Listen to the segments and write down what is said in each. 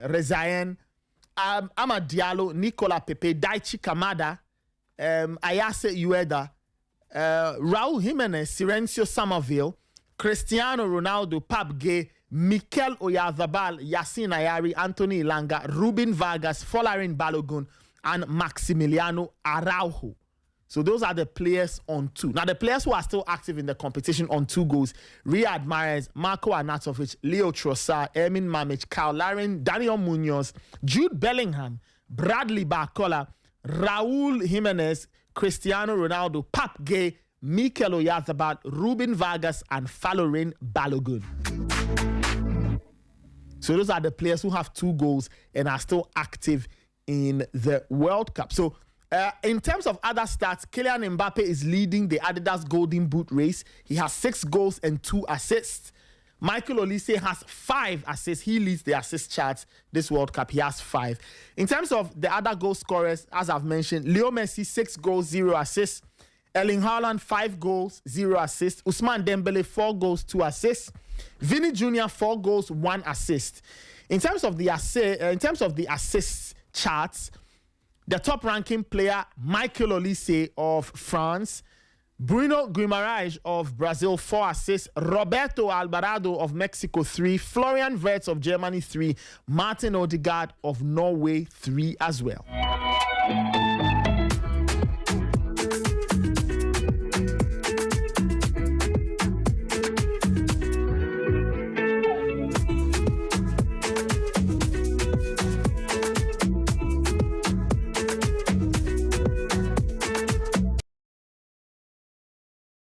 Rezayen, Amad Diallo, Nicola Pepe, Daichi Kamada, Ayase Ueda, Raul Jimenez, Silencio Somerville, Cristiano Ronaldo, Pap Gay, Mikel Oyarzabal, Yasin Ayari, Anthony Ilanga, Ruben Vargas, Folarin Balogun, and Maximiliano Araujo. So those are the players on 2. Now, the players who are still active in the competition on 2 goals: Riyad Mahrez, Marco Arnautovic, Leo Trossard, Emin Mamic, Kyle Larin, Daniel Munoz, Jude Bellingham, Bradley Barcola, Raul Jimenez, Cristiano Ronaldo, Pap Gay, Mikel Oyarzabal, Ruben Vargas, and Folarin Balogun. So those are the players who have 2 goals and are still active in the World Cup. So in terms of other stats, Kylian Mbappe is leading the Adidas Golden Boot race. He has 6 goals and 2 assists. Michael Olise has 5 assists. He leads the assist charts this World Cup. He has 5. In terms of the other goal scorers, as I've mentioned, Leo Messi, 6 goals, 0 assists. Erling Haaland, 5 goals, 0 assists. Ousmane Dembele, 4 goals, 2 assists. Vinny Jr., 4 goals, 1 assist. In terms of the assists charts, the top ranking player, Michael Olise of France, Bruno Guimaraes of Brazil, 4 assists, Roberto Alvarado of Mexico, 3, Florian Wirtz of Germany, 3, Martin Odegaard of Norway, 3 as well.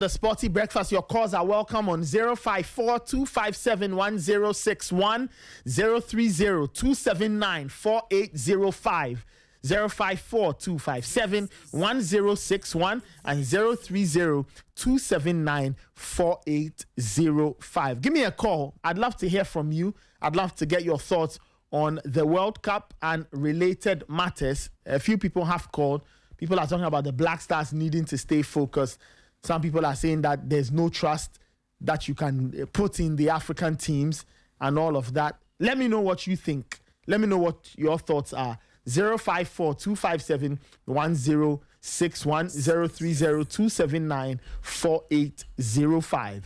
The Sporty Breakfast, your calls are welcome on 054-257-1061, 030-279-4805, 054-257-1061, and 030-279-4805. Give me a call. I'd love to hear from you. I'd love to get your thoughts on the World Cup and related matters. A few people have called. People are talking about the Black Stars needing to stay focused. Some people are saying that there's no trust that you can put in the African teams and all of that. Let me know what you think. Let me know what your thoughts are. 054-257-1061, 030-279-4805.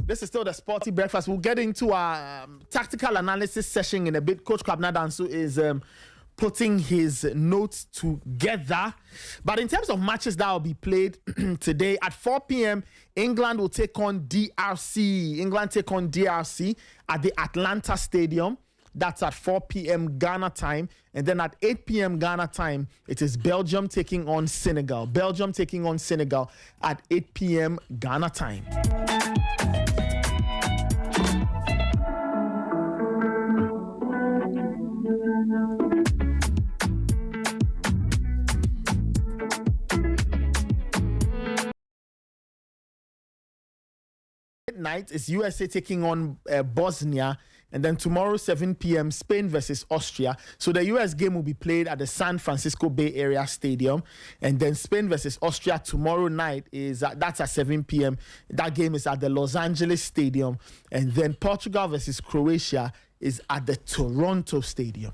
This is still the Sporty Breakfast. We'll get into our tactical analysis session in a bit. Coach Kwabena Danso is putting his notes together. But in terms of matches that will be played today, at 4 p.m., England will take on DRC. England take on DRC at the Atlanta Stadium. That's at 4 p.m. Ghana time. And then at 8 p.m. Ghana time, it is Belgium taking on Senegal. Belgium taking on Senegal at 8 p.m. Ghana time. Night is USA taking on Bosnia, and then tomorrow 7 p.m. Spain versus Austria. So the US game will be played at the San Francisco Bay Area Stadium, and then Spain versus Austria tomorrow night is that's at 7 p.m. That game is at the Los Angeles Stadium, and then Portugal versus Croatia is at the Toronto Stadium.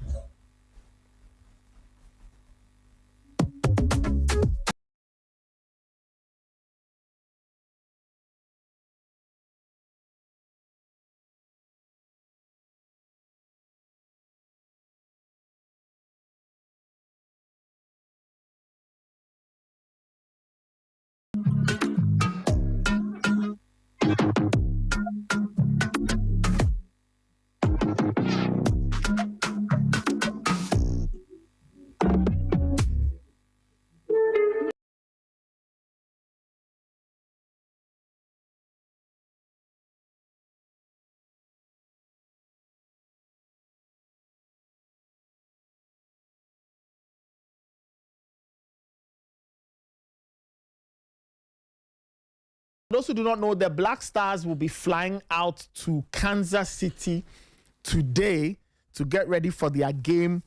those who do not know, the Black Stars will be flying out to Kansas City today to get ready for their game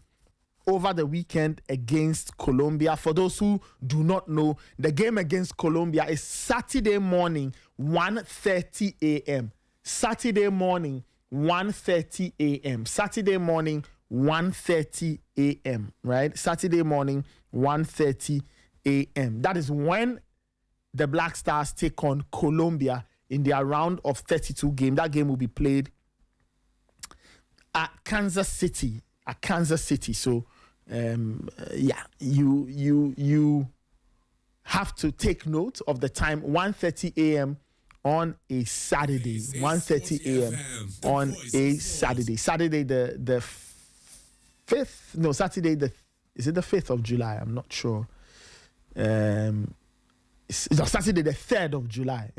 over the weekend against Colombia. For those who do not know, the game against Colombia is Saturday morning, 1:30 a.m. Saturday morning, 1:30 a.m. Saturday morning, 1:30 a.m. Right? Saturday morning, 1:30 a.m. That is when the Black Stars take on Colombia in their round of 32 game. That game will be played at Kansas City. So, you have to take note of the time, 1:30 a.m. on a Saturday. 1:30 a.m. on a Saturday. Saturday the 5th. No, Saturday is it the 5th of July? I'm not sure. It's Saturday the 3rd of July.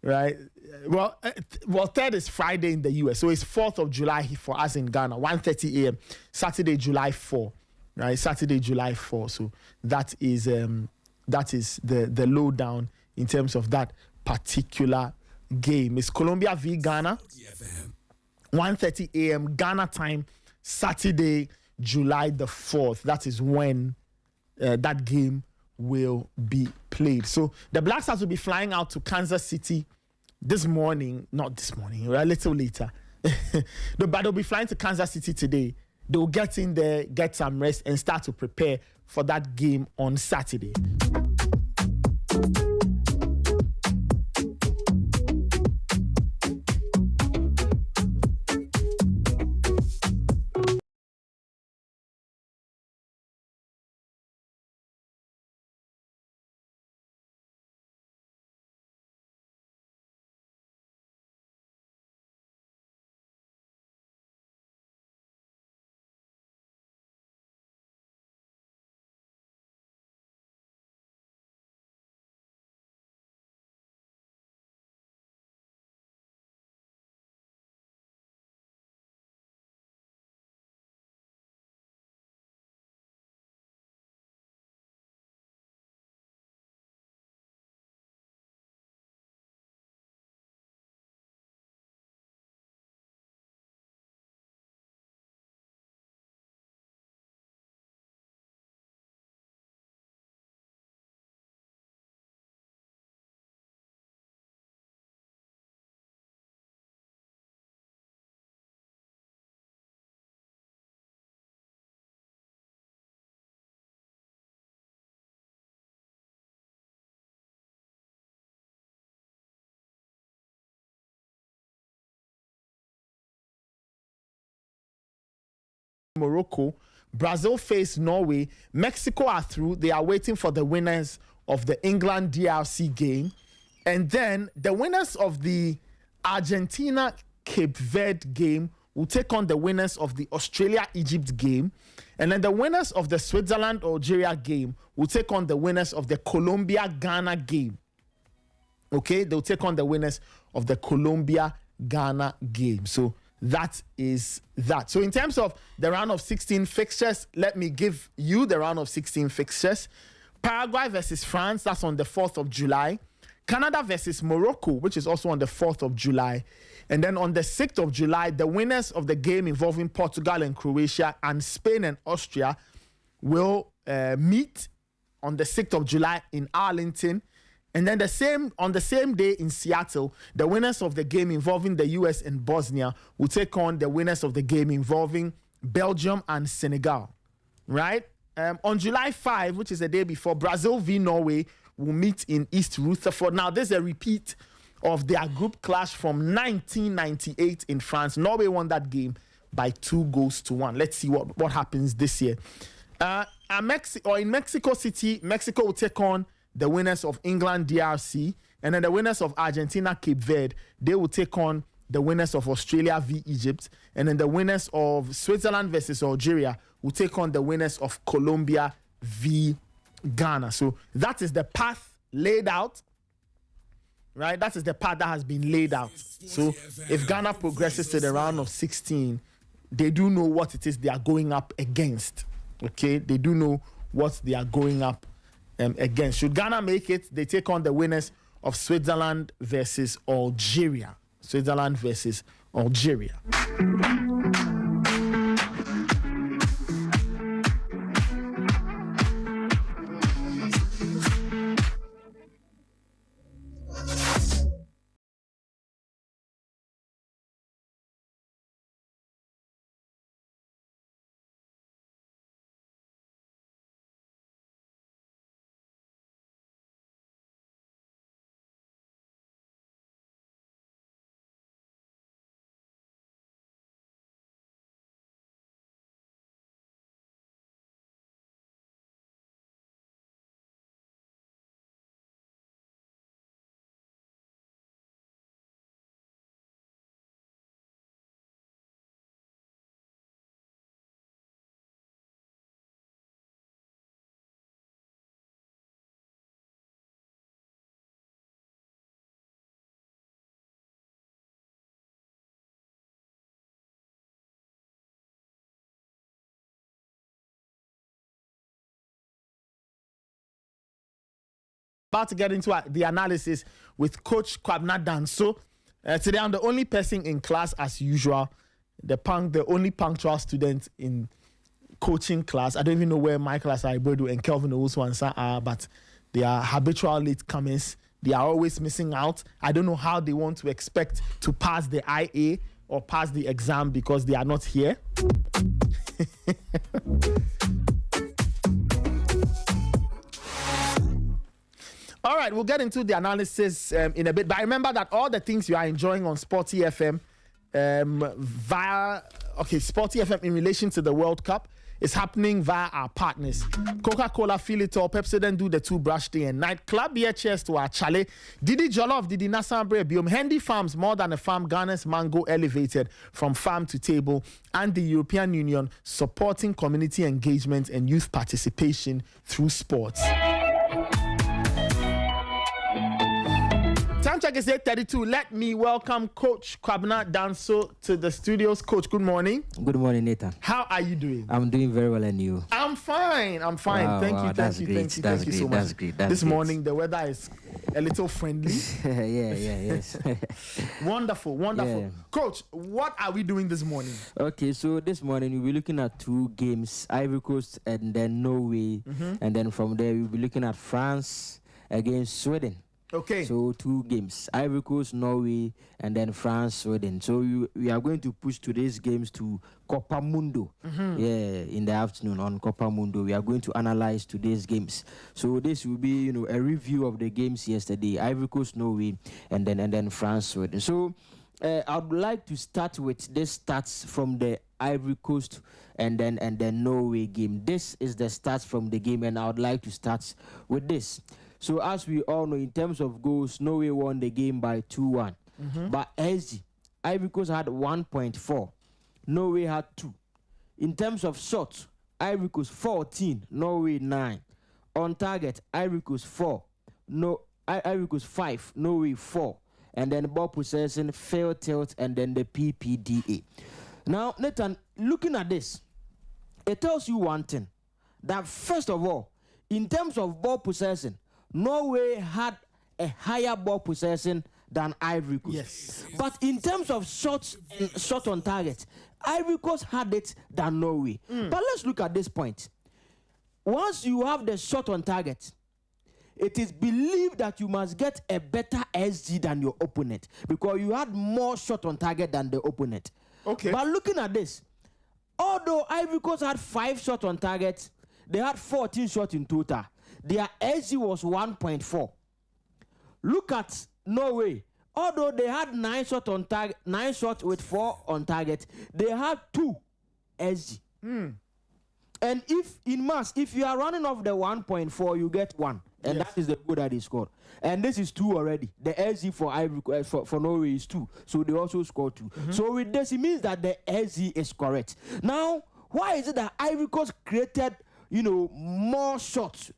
Right? Well, 3rd is Friday in the US, so it's 4th of July for us in Ghana. 1:30 a.m. Saturday, July 4. Right? Saturday, July 4. So that is the lowdown in terms of that particular game. It's Colombia v Ghana. 1:30 a.m. Ghana time, Saturday, July the 4th. That is when that game will be played. So the Black Stars will be flying out to Kansas City this morning, not this morning, a little later. But they'll be flying to Kansas City today. They'll get in there, get some rest, and start to prepare for that game on Saturday. Morocco, Brazil face Norway, Mexico are through. They are waiting for the winners of the England DRC game, and then the winners of the Argentina Cape Verde game will take on the winners of the Australia Egypt game, and then the winners of the Switzerland Algeria game will take on the winners of the Colombia Ghana game. Okay, they'll take on the winners of the Colombia Ghana game. So that is that. So in terms of the round of 16 fixtures, let me give you the round of 16 fixtures. Paraguay versus France, that's on the 4th of July. Canada versus Morocco, which is also on the 4th of July. And then on the 6th of July, the winners of the game involving Portugal and Croatia and Spain and Austria will meet on the 6th of July in Arlington. And then on the same day in Seattle, the winners of the game involving the US and Bosnia will take on the winners of the game involving Belgium and Senegal. Right? On July 5, which is the day before, Brazil v Norway will meet in East Rutherford. Now, this is a repeat of their group clash from 1998 in France. Norway won that game by 2-1. Let's see what happens this year. In Mexico City, Mexico will take on the winners of England DRC, and then the winners of Argentina Cape Verde, they will take on the winners of Australia v Egypt, and then the winners of Switzerland versus Algeria will take on the winners of Colombia v Ghana. So that is the path laid out, right? That is the path that has been laid out. So if Ghana progresses to the round of 16, they do know what it is they are going up against. Okay, they do know what they are going up against. Should Ghana make it, they take on the winners of Switzerland versus Algeria. Switzerland versus Algeria. About to get into the analysis with Coach Kwabena Danso. Today I'm the only person in class as usual, the only punctual student in coaching class. I don't even know where Michael Asaibodu and Kelvin Owusu-Ansah are, but they are habitual latecomers. They are always missing out. I don't know how they want to expect to pass the IA or pass the exam because they are not here. All right, we'll get into the analysis in a bit. But remember that all the things you are enjoying on Sporty FM Sporty FM in relation to the World Cup is happening via our partners. Coca-Cola, Feel It All, Pepsi, then do the two brush day and night. Club here, cheers to our chale. Didi Jollof, Didi Nasambre, Biome, Handy Farms, more than a farm, Ghana's mango elevated from farm to table, and the European Union supporting community engagement and youth participation through sports. Time check is 8:32. Let me welcome Coach Kwabena Danso to the studios. Coach, good morning. Good morning, Nathan. How are you doing? I'm doing very well, and you? I'm fine. Wow, thank you so much. This morning the weather is a little friendly. Yes. Wonderful. Yeah. Coach, what are we doing this morning? Okay, so this morning we'll be looking at two games, Ivory Coast and then Norway. And then from there we'll be looking at France against Sweden. Okay. So two games, Ivory Coast, Norway, and then France, Sweden. So we are going to push today's games to Copa Mundo. In the afternoon on Copa Mundo. We are going to analyze today's games. So this will be, a review of the games yesterday, Ivory Coast, Norway, and then France, Sweden. So I would like to start with this stats from the Ivory Coast and then Norway game. This is the stats from the game, and I would like to start with this. So as we all know, in terms of goals, Norway won the game by 2-1. But SG, Ivory Coast had 1.4. Norway had 2. In terms of shots, Ivory Coast 14, Norway 9. On target, Ivory Coast 4. Ivory Coast 5, Norway 4. And then ball possession, fair tilt, and then the PPDA. Now, Nathan, looking at this, it tells you one thing. That first of all, in terms of ball possession, Norway had a higher ball possession than Ivory Coast. Yes. But in terms of shot on target, Ivory Coast had it than Norway. But let's look at this point. Once you have the shot on target, it is believed that you must get a better SG than your opponent because you had more shot on target than the opponent. Okay. But looking at this, although Ivory Coast had 5 shots on target, they had 14 shots in total. Their SG was 1.4. Look at Norway. Although they had 9 shots on target, 9 shots with 4 on target, they had 2 SG. And if you are running off the 1.4, you get 1. And that is the goal that they scored. And this is 2 already. The SG for Norway is 2. So they also scored 2. So with this, it means that the SG is correct. Now, why is it that Ivory Coast created, more shots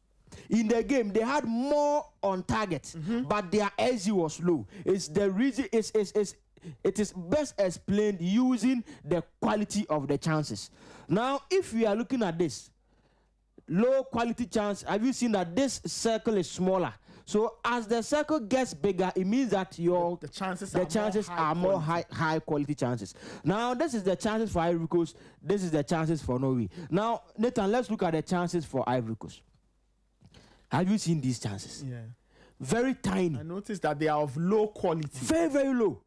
in the game? They had more on target, but their SG was low. It's the reason it is best explained using the quality of the chances. Now, if we are looking at this low quality chance, have you seen that this circle is smaller? So as the circle gets bigger, it means that the chances are more high quality chances. Now this is the chances for Ivory Coast. This is the chances for Norway. Now Nathan, let's look at the chances for Ivory Coast. Have you seen these chances? Yeah. Very tiny. I noticed that they are of low quality. Very, very low.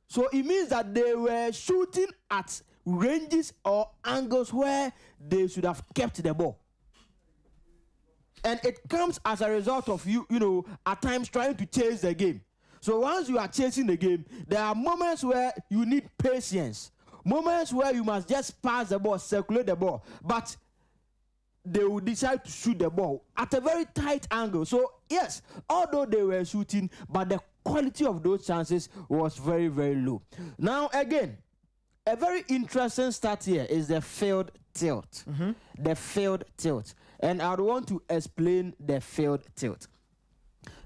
So it means that they were shooting at ranges or angles where they should have kept the ball. And it comes as a result of you know, at times trying to chase the game. So once you are chasing the game, there are moments where you need patience. Moments where you must just pass the ball, circulate the ball. But they will decide to shoot the ball at a very tight angle. So yes, although they were shooting, but the quality of those chances was very, very low. Now again, a very interesting stat here is the field tilt. The field tilt. And I want to explain the field tilt.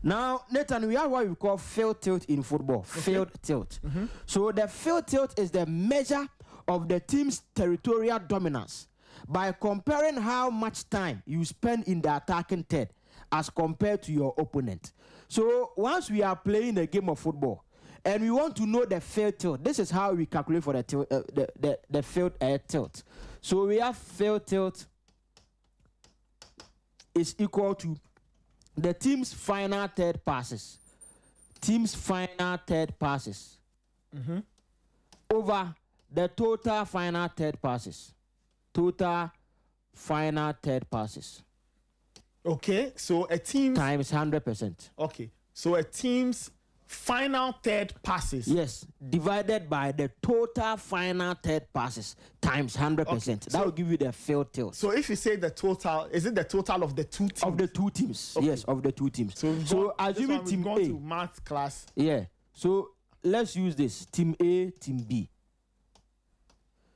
Now, Nathan, we have what we call field tilt in football. Okay. Field tilt. So the field tilt is the measure of the team's territorial dominance by comparing how much time you spend in the attacking third as compared to your opponent. So once we are playing a game of football and we want to know the field tilt, this is how we calculate for the field tilt. So we have field tilt is equal to the team's final third passes. Team's final third passes over the total final third passes. Total final third passes. Okay, so a team times 100%. Okay, so a team's final third passes. Yes, divided by the total final third passes times 100%. Okay, that will give you the field tilt. So if you say the total, is it the total of the two teams? Of the two teams, okay. Yes, of the two teams. So assuming team A. To math class. Yeah. So let's use this: team A, team B.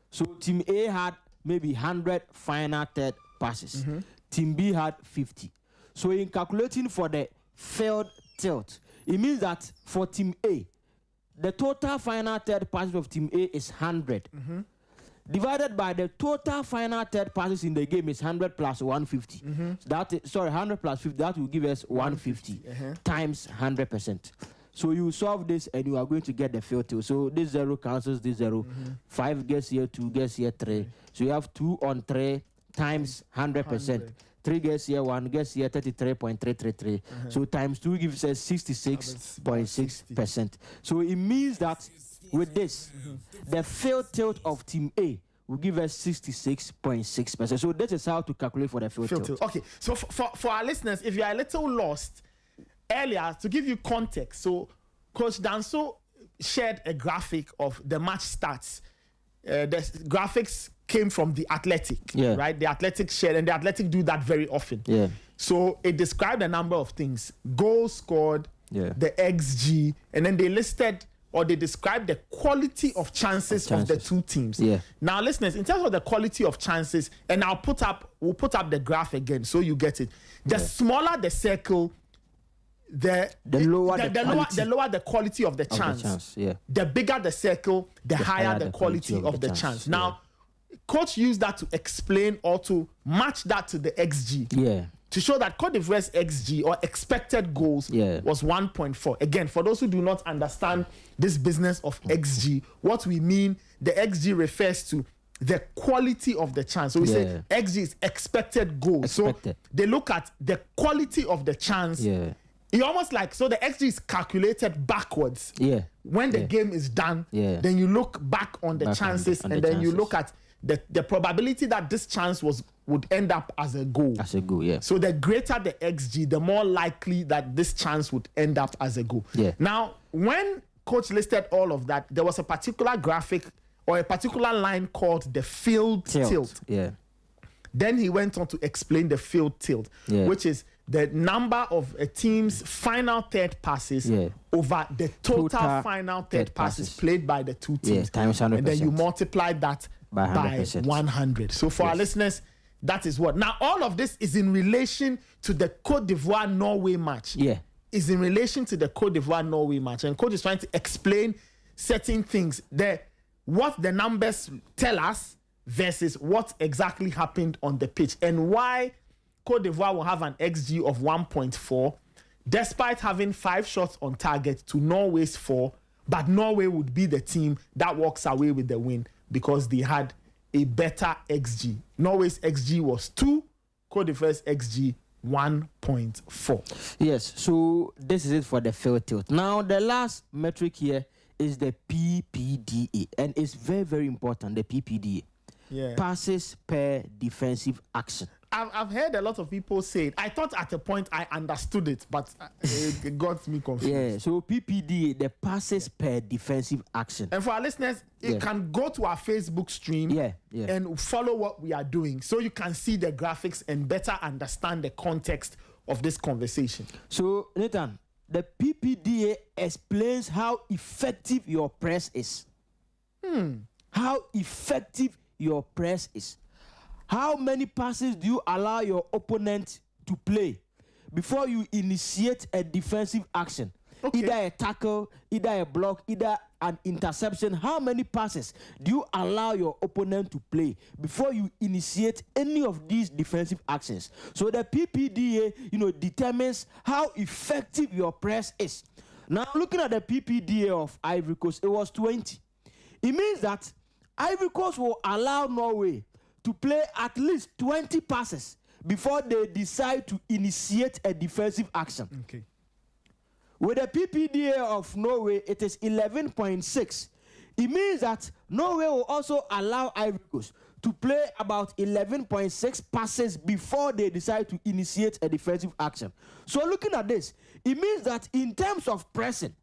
So team A had maybe 100 final third passes. Team B had 50. So in calculating for the field tilt, it means that for team A, the total final third passes of team A is 100. Divided by the total final third passes in the game is 100 plus 150. So 100 plus 50, that will give us 150 times 100%. So you solve this and you are going to get the field tilt. So this 0 cancels this 0. 5 gets here, 2 gets here, 3. So you have 2 on 3 times 100%. 3 gets here, 1 gets here, 33.333. So times 2 gives us 66.6%. So it means that with this, the field tilt of team A will give us 66.6%. So this is how to calculate for the field tilt. Okay, so for our listeners, if you are a little lost, earlier, to give you context, so Coach Danso shared a graphic of the match stats. The graphics came from the Athletic, right? The Athletic shared, and the Athletic do that very often. So it described a number of things: goals scored, the XG, and then they listed or they described the quality of chances of the two teams. Now, listeners, in terms of the quality of chances, and we'll put up the graph again so you get it. The smaller the circle, the lower the quality of the chance. The bigger the circle, the higher the quality of the chance. Now, Coach used that to explain or to match that to the XG. To show that Cote d'Ivoire's XG or expected goals was 1.4. Again, for those who do not understand this business of XG, what we mean, the XG refers to the quality of the chance. So we say XG is expected goals. So they look at the quality of the chance. It almost like, so the XG is calculated backwards. When the game is done, then you look back on the chances, and then you look at the probability that this chance would end up as a goal. So the greater the XG, the more likely that this chance would end up as a goal. Now, when Coach listed all of that, there was a particular graphic or a particular line called the field tilt. Then he went on to explain the field tilt, which is the number of a team's final third passes over the total final third passes played by the two teams. Times 100%. And then you multiply that by 100. So for our listeners, that is what. Now, all of this is in relation to the Cote d'Ivoire-Norway match. Is in relation to the Cote d'Ivoire-Norway match. And Coach is trying to explain certain things. What the numbers tell us versus what exactly happened on the pitch. And why Cote d'Ivoire will have an XG of 1.4, despite having 5 shots on target to Norway's 4, but Norway would be the team that walks away with the win because they had a better XG. Norway's XG was 2, Cote d'Ivoire's XG 1.4. Yes, so this is it for the field tilt. Now, the last metric here is the PPDA, and it's very, very important, the PPDA. Yeah. Passes per defensive action. I've heard a lot of people say it. I thought at a point I understood it, but it got me confused. Yeah, so PPDA, the passes per defensive action. And for our listeners, you can go to our Facebook stream and follow what we are doing so you can see the graphics and better understand the context of this conversation. So, Nathan, the PPDA explains how effective your press is. How effective your press is. How many passes do you allow your opponent to play before you initiate a defensive action? Okay. Either a tackle, either a block, either an interception. How many passes do you allow your opponent to play before you initiate any of these defensive actions? So the PPDA, determines how effective your press is. Now, looking at the PPDA of Ivory Coast, it was 20. It means that Ivory Coast will allow Norway to play at least 20 passes before they decide to initiate a defensive action. Okay. With the PPDA of Norway, it is 11.6. It means that Norway will also allow Ivory Coast to play about 11.6 passes before they decide to initiate a defensive action. So looking at this, it means that in terms of pressing,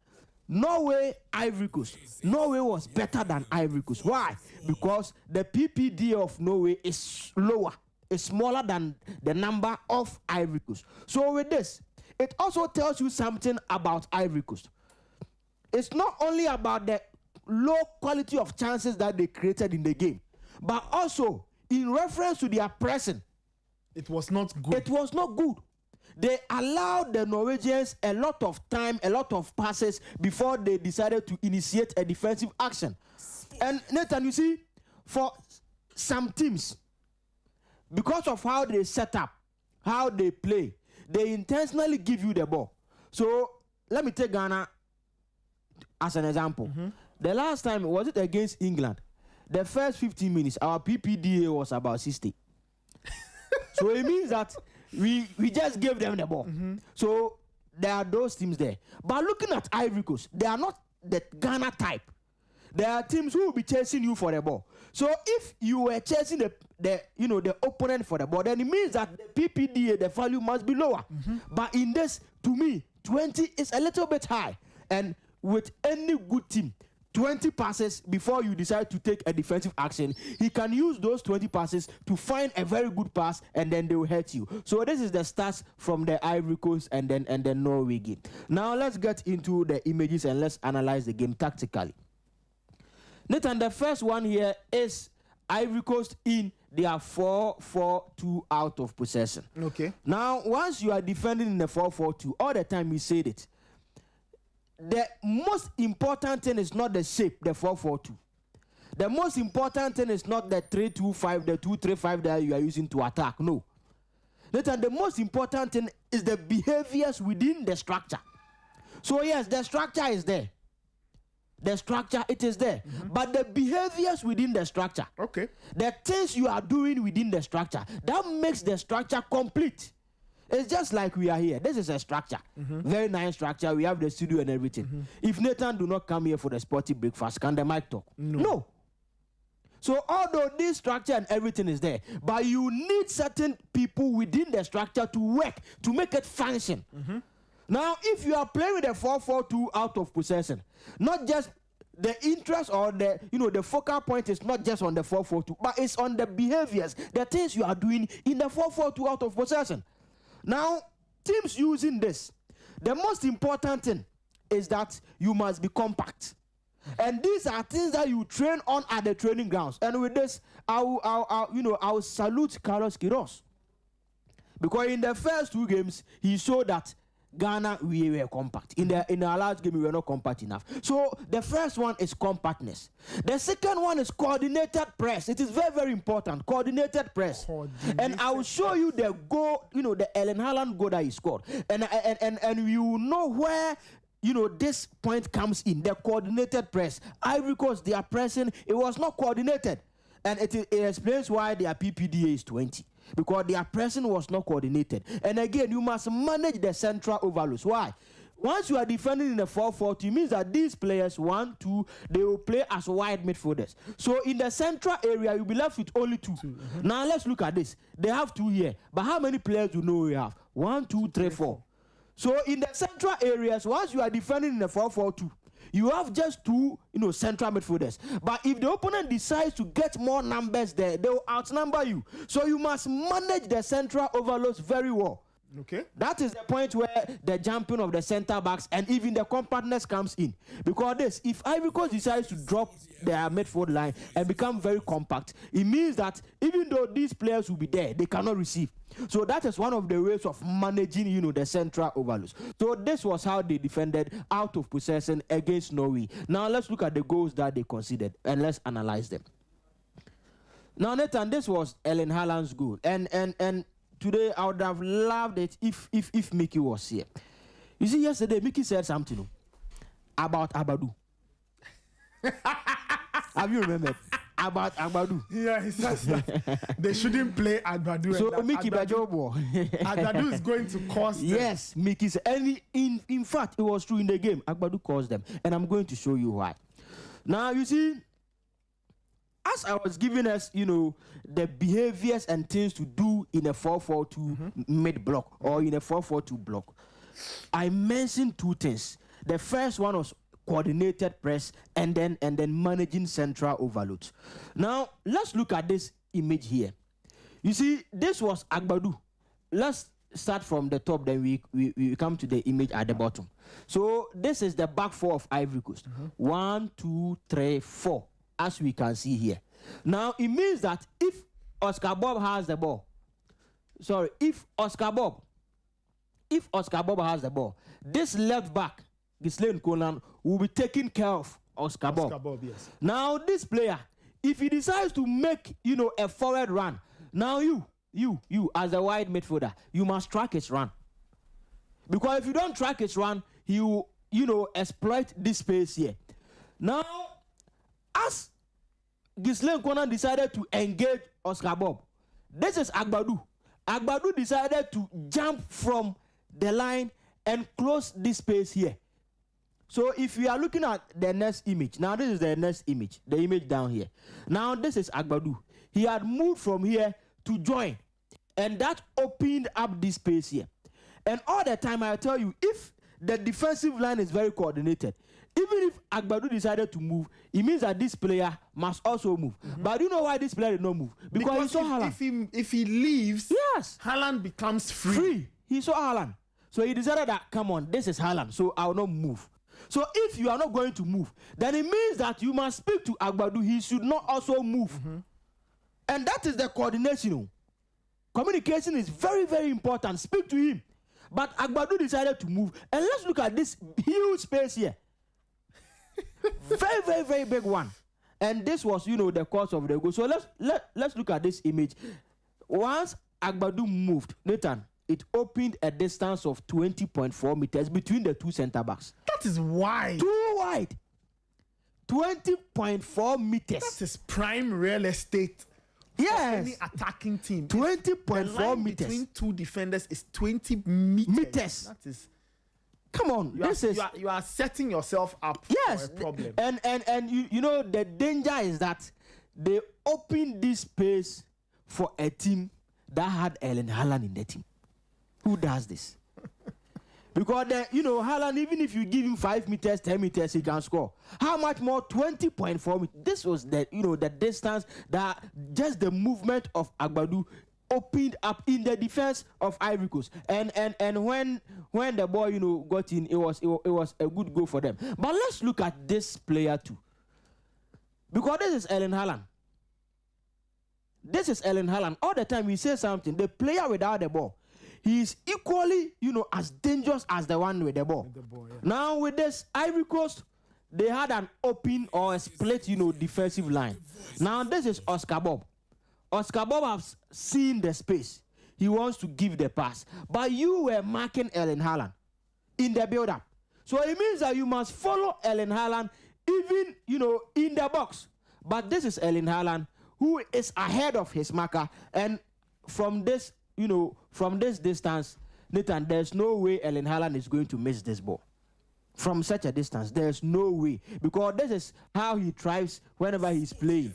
Norway, Ivory Coast. Norway was better than Ivory Coast. Why? Because the PPD of Norway is lower, is smaller than the number of Ivory Coast. So with this, it also tells you something about Ivory Coast. It's not only about the low quality of chances that they created in the game, but also in reference to their pressing. It was not good. It was not good. They allowed the Norwegians a lot of time, a lot of passes before they decided to initiate a defensive action. And Nathan, you see, for some teams, because of how they set up, how they play, they intentionally give you the ball. So let me take Ghana as an example. The last time, was it against England? The first 15 minutes, our PPDA was about 60. So it means that we just gave them the ball. So there are those teams there. But looking at Ivory Coast, they are not the Ghana type. There are teams who will be chasing you for the ball. So if you were chasing the opponent for the ball, then it means that the PPDA, the value must be lower. But in this, to me, 20 is a little bit high. And with any good team, 20 passes before you decide to take a defensive action, he can use those 20 passes to find a very good pass, and then they will hurt you. So this is the stats from the Ivory Coast and then Norway game. Now let's get into the images and let's analyze the game tactically. Nathan, the first one here is Ivory Coast in their 4-4-2 out of possession. Okay. Now, once you are defending in the 4-4-2, all the time we said it, the most important thing is not the shape, the 4-4-2. The most important thing is not the 3-2-5, the 2-3-5 that you are using to attack. No. Nathan, the most important thing is the behaviors within the structure. So yes, the structure is there. The structure, it is there. But the behaviors within the structure, okay, the things you are doing within the structure, that makes the structure complete. It's just like we are here. This is a structure. Very nice structure. We have the studio and everything. If Nathan do not come here for the Sporty Breakfast, can the mic talk? No. So although this structure and everything is there, but you need certain people within the structure to work, to make it function. Now, if you are playing with a 4-4-2 out of possession, not just the interest or the focal point is not just on the 4-4-2, but it's on the behaviors, the things you are doing in the 4-4-2 out of possession. Now, teams using this, the most important thing is that you must be compact. And these are things that you train on at the training grounds. And with this, I'll salute Carlos Queiroz. Because in the first 2 games, he showed that Ghana, we were compact. In our last game, we were not compact enough. So the first one is compactness. The second one is coordinated press. It is very, very important. Coordinated press. And I will show you the goal, the Erling Haaland goal that he scored. And you will know where this point comes in. The coordinated press. Ivory Coast, they are pressing. It was not coordinated. And it explains why their PPDA is 20. Because their pressing was not coordinated. And again, you must manage the central overloads. Why? Once you are defending in a 4-4-2, it means that these players, 1, 2, they will play as wide midfielders. So in the central area, you'll be left with only 2. Now let's look at this. They have 2 here. But how many players do you know we have? 1, 2, 3, 4. So in the central areas, once you are defending in a 4-4-2, you have just 2, central midfielders. But if the opponent decides to get more numbers there, they will outnumber you. So you must manage the central overloads very well. Okay. That is the point where the jumping of the center backs and even the compactness comes in. Because if Ivory Coast decides to drop their midfield line and become very compact, it means that even though these players will be there, they cannot receive. So that is one of the ways of managing, the central overloads. So this was how they defended out of possession against Norway. Now let's look at the goals that they conceded and let's analyze them. Now, Nathan, this was Erling Haaland's goal. And today I would have loved it if Mickey was here. You see, yesterday Mickey said something about Agbadou. Have you remembered? About Agbadou. Yeah, he says that they shouldn't play Agbadou. So Mickey Bajobo. Agbadou is going to cost them. Yes, Mickey said. And in fact, it was true in the game. Agbadou caused them. And I'm going to show you why. Now, you see, as I was giving us, the behaviors and things to do in a 4-4-2 mid-block or in a 4-4-2 block, I mentioned 2 things. The first one was coordinated press and then managing central overloads. Now, let's look at this image here. You see, this was Agbadou. Let's start from the top, then we come to the image at the bottom. So this is the back 4 of Ivory Coast. 1, 2, 3, 4, as we can see here. Now, it means that if Oscar Bob has the ball, if Oscar Bob has the ball, this left back, Ghislaine Conan, will be taking care of Oscar Bob. Yes. Now, this player, if he decides to make, a forward run, now you as a wide midfielder, you must track his run. Because if you don't track his run, he will, exploit this space here. Now, as Ghislaine Conan decided to engage Oscar Bob, this is Agbadou. Agbadou decided to jump from the line and close this space here. So if we are looking at the next image, now this is the next image, the image down here. Now this is Agbadou. He had moved from here to join, and that opened up this space here. And all the time I tell you, if the defensive line is very coordinated, even if Agbadou decided to move, it means that this player must also move. But you know why this player did not move? Because he saw Haaland. If he leaves, yes, Haaland becomes free. He saw Haaland. So he decided that, come on, this is Haaland, so I will not move. So if you are not going to move, then it means that you must speak to Agbadou. He should not also move. And that is the coordination. Communication is very, very important. Speak to him. But Agbadou decided to move. And let's look at this huge space here. Very, very, very big one. And this was, the cause of the goal. So let's look at this image. Once Agbadou moved, Nathan, it opened a distance of 20.4 meters between the 2 center backs. That is wide. Too wide. 20.4 meters. That is prime real estate. Yes. Any attacking team. 20.4 meters. Between 2 defenders is 20 meters. That is. Come on, you are setting yourself up for a problem. And the danger is that they opened this space for a team that had Erling Haaland in the team. Who does this? Because Haaland, even if you give him 5 meters, 10 meters, he can score. How much more? 20.4 meters. This was the distance that just the movement of Agbadou opened up in the defense of Ivory Coast. And when the ball got in, it was a good goal for them. But let's look at this player too. Because this is Erling Haaland. This is Erling Haaland. All the time we say something, the player without the ball, he's equally, as dangerous as the one with the ball. Now with this Ivory Coast, they had an open or a split, defensive line. Now this is Oscar Bob. Oscar Bob has seen the space. He wants to give the pass. But you were marking Erling Haaland in the build-up. So it means that you must follow Erling Haaland even, in the box. But this is Erling Haaland who is ahead of his marker. And from this, from this distance, Nathan, there's no way Erling Haaland is going to miss this ball. From such a distance, there's no way. Because this is how he thrives whenever he's playing.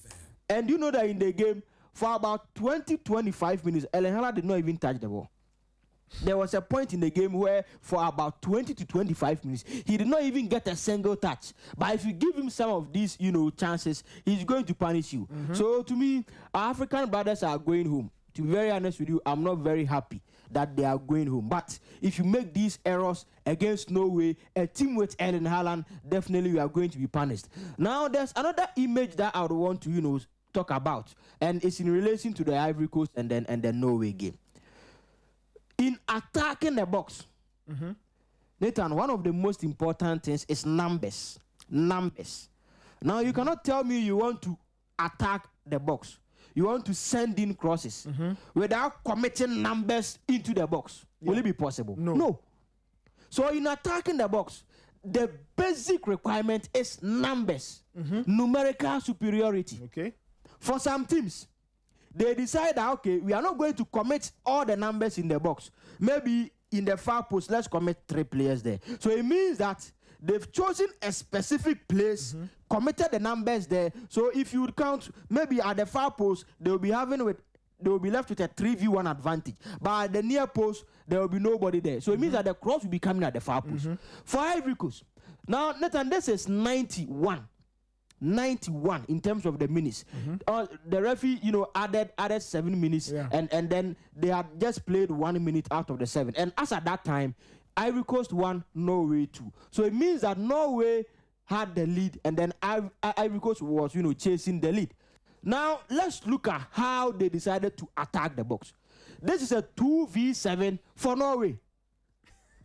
And you know that in the game, for about 20-25 minutes, Erling Haaland did not even touch the ball. There was a point in the game where for about 20 to 25 minutes, he did not even get a single touch. But if you give him some of these, chances, he's going to punish you. So to me, our African brothers are going home. To be very honest with you, I'm not very happy that they are going home. But if you make these errors against Norway, a team with Erling Haaland, definitely you are going to be punished. Now, there's another image that I would want to, talk about, and it's in relation to the Ivory Coast and the Norway game. In attacking the box, Nathan, one of the most important things is numbers. Numbers. Now, you cannot tell me you want to attack the box. You want to send in crosses without committing numbers into the box. Yeah. Will it be possible? No. So in attacking the box, the basic requirement is numbers, numerical superiority. Okay. For some teams, they decide that, okay, we are not going to commit all the numbers in the box. Maybe in the far post, let's commit 3 players there. So it means that they've chosen a specific place, committed the numbers there. So if you would count, maybe at the far post, they will be left with a 3v1 advantage. But at the near post, there will be nobody there. So it means that the cross will be coming at the far post. For Ivory Coast. Now, Nathan, this is 91 in terms of the minutes. The referee, added 7 minutes, and then they had just played 1 minute out of the 7. And as at that time, Ivory Coast 1, Norway 2. So it means that Norway had the lead, and then Ivory Coast was, chasing the lead. Now, let's look at how they decided to attack the box. This is a 2v7 for Norway.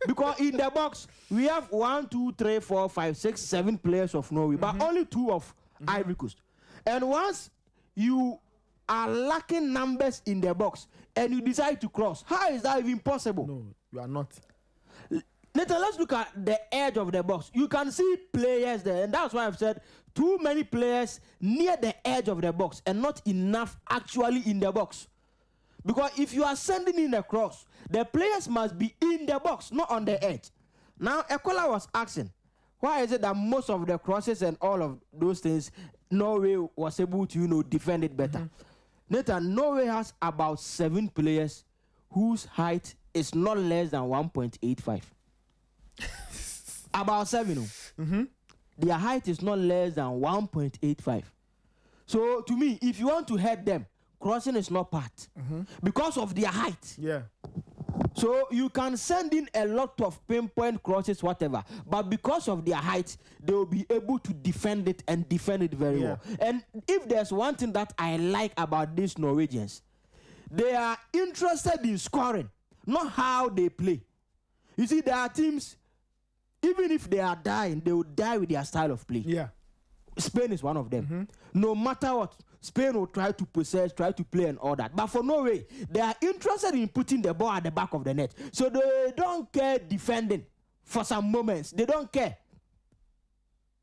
Because in the box, we have 1, 2, 3, 4, 5, 6, 7 players of Norway, but only 2 of Ivory Coast. And once you are lacking numbers in the box and you decide to cross, how is that even possible? No, you are not. Nathan, let's look at the edge of the box. You can see players there, and that's why I've said too many players near the edge of the box and not enough actually in the box. Because if you are sending in a cross, the players must be in the box, not on the edge. Now, Ekola was asking, why is it that most of the crosses and all of those things, Norway was able to, defend it better? Nathan, Norway has about 7 players whose height is not less than 1.85. About 7. Their height is not less than 1.85. So, to me, if you want to head them, crossing is not part because of their height. Yeah. So you can send in a lot of pinpoint crosses, whatever, but because of their height, they will be able to defend it and defend it very well. And if there's one thing that I like about these Norwegians, they are interested in scoring, not how they play. You see, there are teams, even if they are dying, they will die with their style of play. Yeah. Spain is one of them. No matter what, Spain will try to possess, try to play and all that. But for Norway, they are interested in putting the ball at the back of the net. So they don't care defending for some moments. They don't care.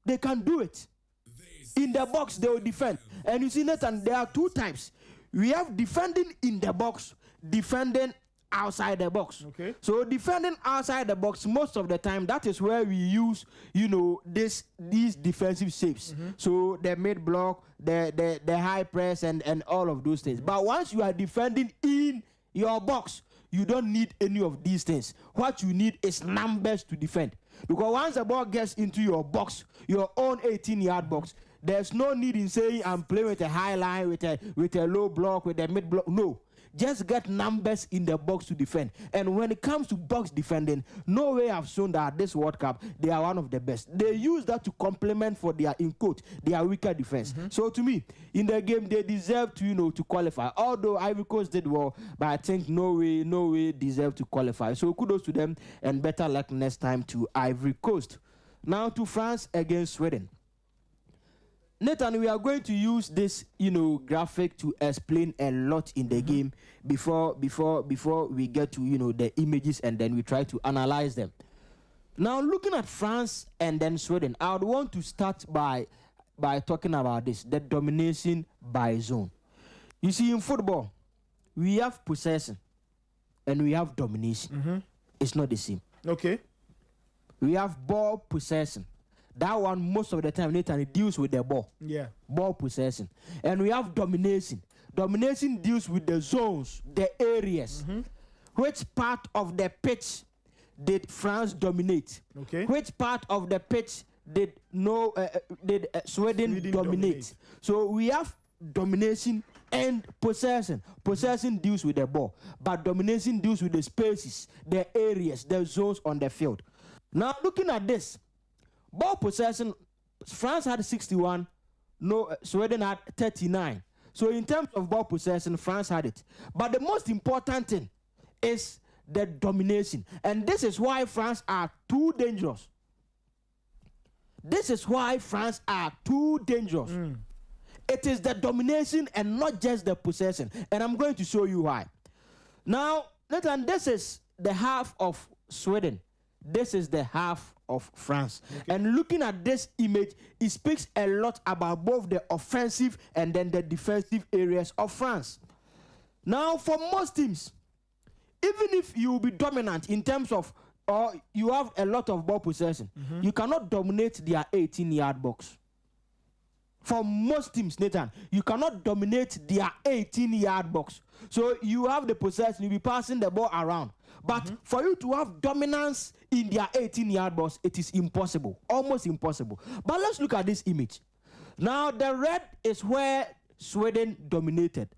They can do it. In the box, they will defend. And you see, Nathan, there are 2 types. We have defending in the box, defending outside the box. Okay. So defending outside the box, most of the time, that is where we use, these defensive shapes. So the mid block, the high press, and all of those things. But once you are defending in your box, you don't need any of these things. What you need is numbers to defend. Because once the ball gets into your box, your own 18-yard box, there's no need in saying I'm playing with a high line, with a low block, with a mid block. No. just get numbers in the box to defend. And when it comes to box defending, Norway have shown that this World Cup, they are one of the best. They use that to complement for their, in quote, their weaker defense. So to me, in the game, they deserve to, to qualify. Although Ivory Coast did well, but I think Norway deserve to qualify. So kudos to them, and better luck next time to Ivory Coast. Now to France against Sweden. Nathan, we are going to use this, graphic to explain a lot in the game before we get to, the images, and then we try to analyze them. Now, looking at France and then Sweden, I would want to start by talking about this, the domination by zone. You see, in football, we have possession and we have domination. It's not the same. Okay. We have ball possession. That one, most of the time, Nathan, it deals with the ball. Yeah. Ball possession. And we have domination. Domination deals with the zones, the areas. Which part of the pitch did France dominate? Okay. Which part of the pitch did Sweden dominate? So we have domination and possession. Possession deals with the ball, but domination deals with the spaces, the areas, the zones on the field. Now, looking at this, ball possession, France had 61, Sweden had 39. So in terms of ball possession, France had it. But the most important thing is the domination. And this is why France are too dangerous. This is why France are too dangerous. It is the domination and not just the possession. And I'm going to show you why. Now, Nathan, this is the half of Sweden. This is the half of France. Okay. And looking at this image, it speaks a lot about both the offensive and then the defensive areas of France. Now, for most teams, even if you will be dominant in terms of, or you have a lot of ball possession, you cannot dominate their 18-yard box. For most teams, Nathan, you cannot dominate their 18-yard box. So you have the possession, you'll be passing the ball around. But for you to have dominance in their 18-yard box, it is impossible, almost impossible. But let's look at this image. Now, the red is where Sweden dominated.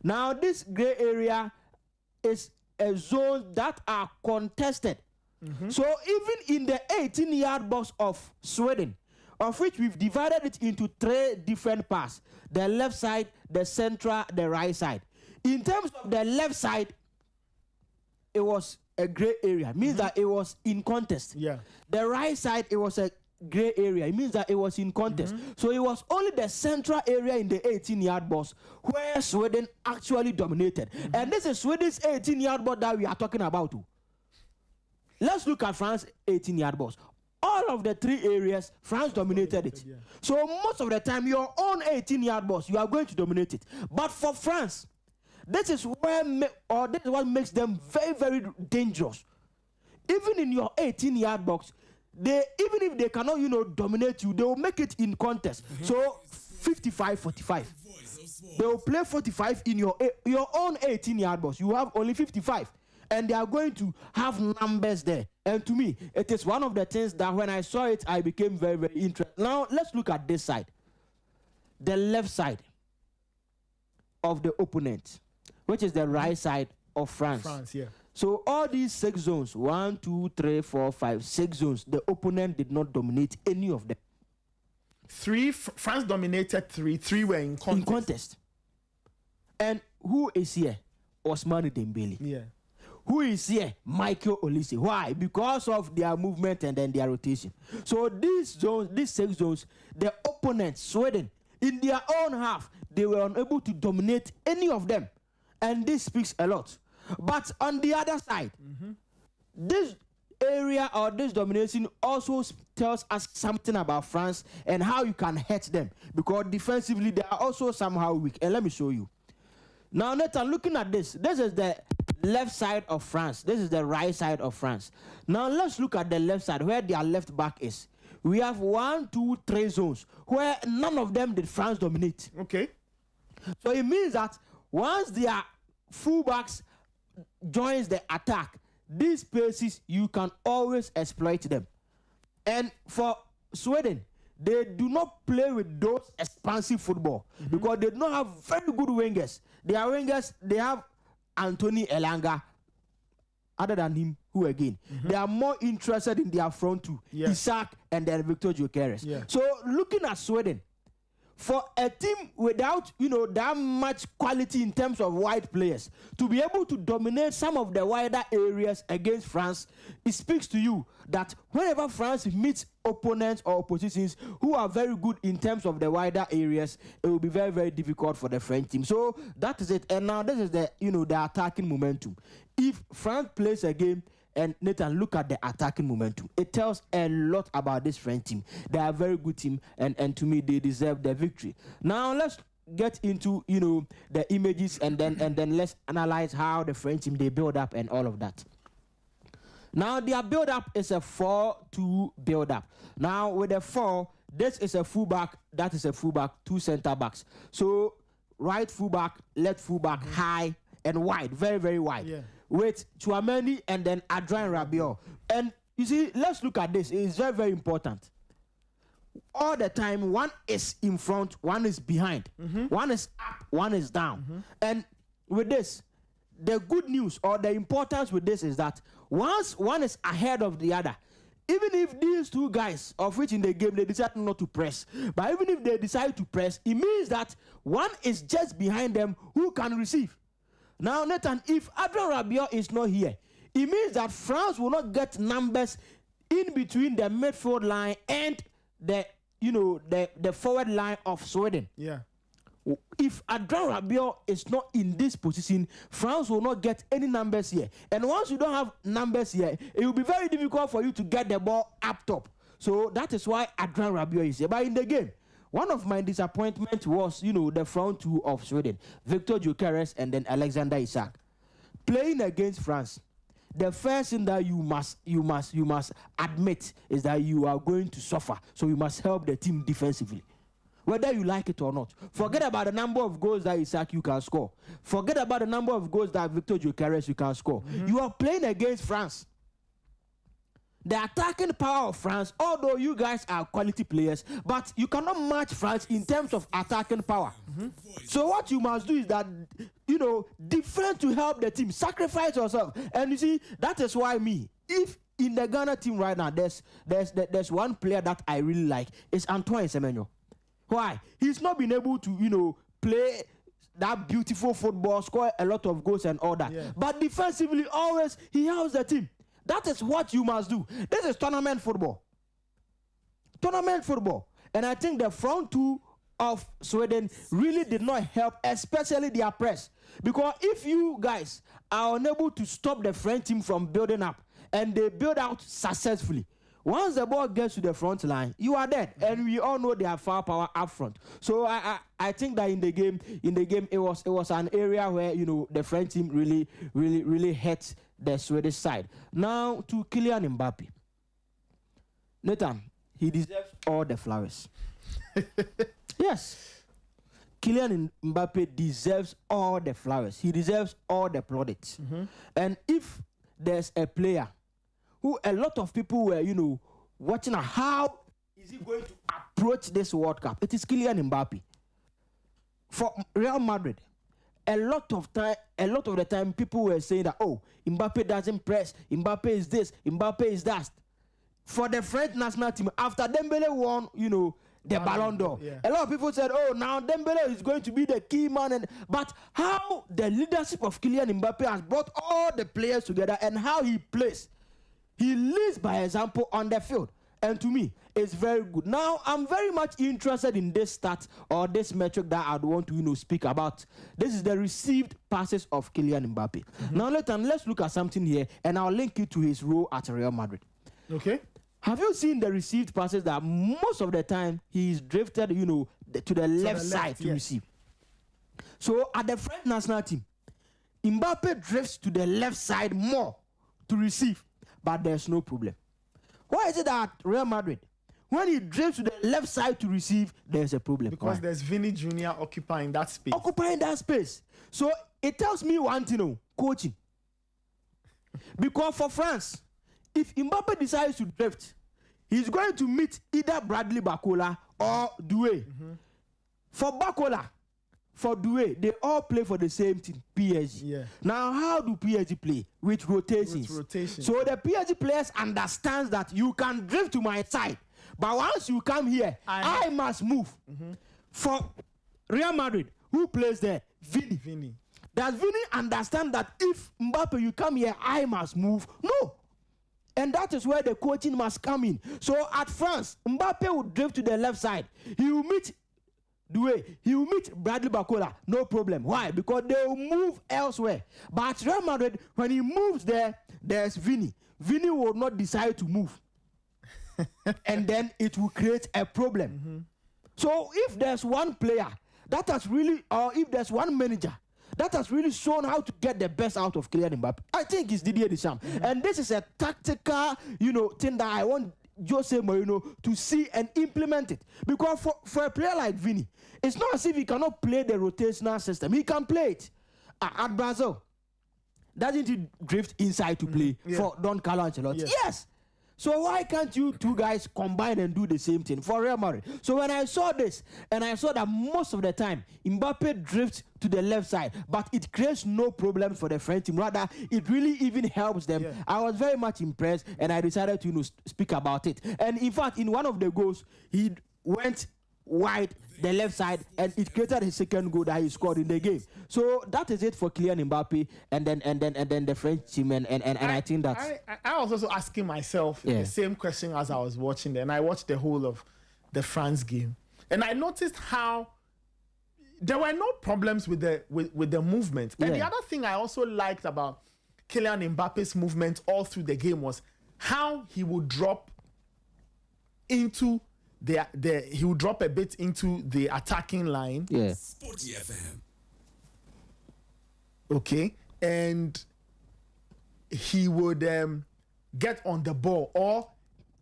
Now, this gray area is a zone that are contested. So even in the 18-yard box of Sweden, of which we've divided it into 3 different parts, the left side, the central, the right side. In terms of the left side, it was a gray area. It means that it was in contest. Yeah. The right side, it was a gray area. It means that it was in contest. So it was only the central area in the 18-yard box where Sweden actually dominated. And this is Sweden's 18-yard box that we are talking about too. Let's look at France's 18-yard box. All of the 3 areas, France dominated it. Yeah. So most of the time, your own 18-yard box, you are going to dominate it. But for France, this is this is what makes them very, very dangerous. Even in your 18-yard box, even if they cannot, dominate you, they will make it in contest. So 55-45. They will play 45 in your own 18-yard box. You have only 55. And they are going to have numbers there. And to me, it is one of the things that when I saw it, I became very, very interested. Now, let's look at this side. The left side of the opponent, which is the right side of France. France, yeah. So all these 6 zones, 1, 2, 3, 4, 5, 6 zones, the opponent did not dominate any of them. 3, France dominated 3. 3 were in contest. In contest. And who is here? Ousmane Dembele. Yeah. Who is here? Michael Olise. Why? Because of their movement and then their rotation. So these zones, these 6 zones, the opponents, Sweden, in their own half, they were unable to dominate any of them. And this speaks a lot. But on the other side, this area or this domination also tells us something about France and how you can hurt them. Because defensively, they are also somehow weak. And let me show you. Now, Nathan, looking at this is the left side of France. This is the right side of France. Now, let's look at the left side, where their left back is. We have 1, 2, 3 zones, where none of them did France dominate. Okay. So it means that once their fullbacks joins the attack, these spaces, you can always exploit them. And for Sweden, they do not play with those expansive football because they do not have very good wingers. Their wingers, they have Anthony Elanga. Other than him, who again? They are more interested in their front two, Isaac and then Victor Gyökeres. So looking at Sweden, for a team without that much quality in terms of wide players to be able to dominate some of the wider areas against France, it speaks to you that whenever France meets opponents or oppositions who are very good in terms of the wider areas, it will be very, very difficult for the French team. So that is it. And now this is the the attacking momentum. If France plays a game, and Nathan, look at the attacking momentum. It tells a lot about this French team. They are a very good team, and to me, they deserve the victory. Now let's get into the images, and then let's analyze how the French team they build up and all of that. Now their build up is a 4-2 build up. Now with the 4, this is a fullback, that is a fullback, 2 center backs. So right fullback, left fullback, high and wide, very, very wide. With Tchouaméni and then Adrien Rabiot. And you see, let's look at this. It is very, very important. All the time, one is in front, one is behind. One is up, one is down. And with this, the good news or the importance with this is that once one is ahead of the other, even if these two guys, of which in the game they decide not to press, but even if they decide to press, it means that one is just behind them who can receive. Now, Nathan, if Adrien Rabiot is not here, it means that France will not get numbers in between the midfield line and the forward line of Sweden. If Adrien Rabiot is not in this position, France will not get any numbers here. And once you don't have numbers here, it will be very difficult for you to get the ball up top. So that is why Adrien Rabiot is here. But in the game, one of my disappointments was, the front two of Sweden, Victor Gyökeres and then Alexander Isak. Playing against France, the first thing that you must admit is that you are going to suffer. So you must help the team defensively, whether you like it or not. Forget about the number of goals that Isak you can score. Forget about the number of goals that Victor Gyökeres you can score. You are playing against France. The attacking power of France, although you guys are quality players, but you cannot match France in terms of attacking power. So what you must do is that, defend to help the team, sacrifice yourself. And you see, that is why if in the Ghana team right now, there's one player that I really like, it's Antoine Semenyo. Why? He's not been able to, play that beautiful football, score a lot of goals and all that. But defensively, always, he helps the team. That is what you must do. This is tournament football. Tournament football. And I think the front two of Sweden really did not help, especially their press. Because if you guys are unable to stop the French team from building up, and they build out successfully, once the ball gets to the front line, you are dead. And we all know they have firepower up front. So I think that in the game, it was an area where the French team really hurt the Swedish side. Now to Kylian Mbappe. Nathan, he deserves all the flowers. Yes. Kylian Mbappe deserves all the flowers. He deserves all the plaudits. And if there's a player who a lot of people were, watching how is he going to approach this World Cup, it is Kylian Mbappe. For Real Madrid, a lot of the time, people were saying that, Mbappe doesn't press, Mbappe is this, Mbappe is that. For the French national team, after Dembele won, the Ballon d'Or, a lot of people said, now Dembele is going to be the key man. But how the leadership of Kylian Mbappe has brought all the players together and how he plays. He leads by example on the field. And to me, it's very good. Now, I'm very much interested in this stat or this metric that I'd want to speak about. This is the received passes of Kylian Mbappe. Now, let's look at something here, and I'll link it to his role at Real Madrid. Okay. Have you seen the received passes that most of the time he's drifted, to the left side to receive? So, at the French national team, Mbappe drifts to the left side more to receive, but there's no problem. Why is it that Real Madrid, when he drifts to the left side to receive, there's a problem? Because there's Vini Jr. occupying that space. So it tells me one thing, coaching. Because for France, if Mbappe decides to drift, he's going to meet either Bradley Barcola or Doué. For Barcola, for Doué, they all play for the same team, PSG. Yeah. Now, how do PSG play? With rotations. So the PSG players understand that you can drift to my side, but once you come here, I must move. For Real Madrid, who plays there? Vini. Does Vini understand that if Mbappe, you come here, I must move? No. And that is where the coaching must come in. So at France, Mbappe will drift to the left side. He will meet Doué, he will meet Bradley Barcola, no problem. Why? Because they will move elsewhere. But Real Madrid, when he moves there, there's Vini. Vini will not decide to move. And then it will create a problem. So if there's one player that has really, or if there's one manager that has really shown how to get the best out of Kylian Mbappe, I think it's Didier Deschamps. And this is a tactical, thing that I want Jose Mourinho to see and implement it. Because for a player like Vini, it's not as if he cannot play the rotational system. He can play it. At Brazil, doesn't he drift inside to play for Don Carlo Ancelotti? Yes. So why can't you two guys combine and do the same thing for Real Madrid? So when I saw this, and I saw that most of the time, Mbappe drifts to the left side, but it creates no problem for the French team. Rather, it really even helps them. I was very much impressed, and I decided to speak about it. And in fact, in one of the goals, he went wide the left side, and it created his second goal that he scored in the game. So that is it for Kylian Mbappe, and then the French team, and I think that I was also asking myself the same question as I was watching, and I watched the whole of the France game, and I noticed how there were no problems with the movement. And the other thing I also liked about Kylian Mbappe's movement all through the game was how he would drop into he would drop a bit into the attacking line. Sporty FM. Okay. And he would get on the ball, or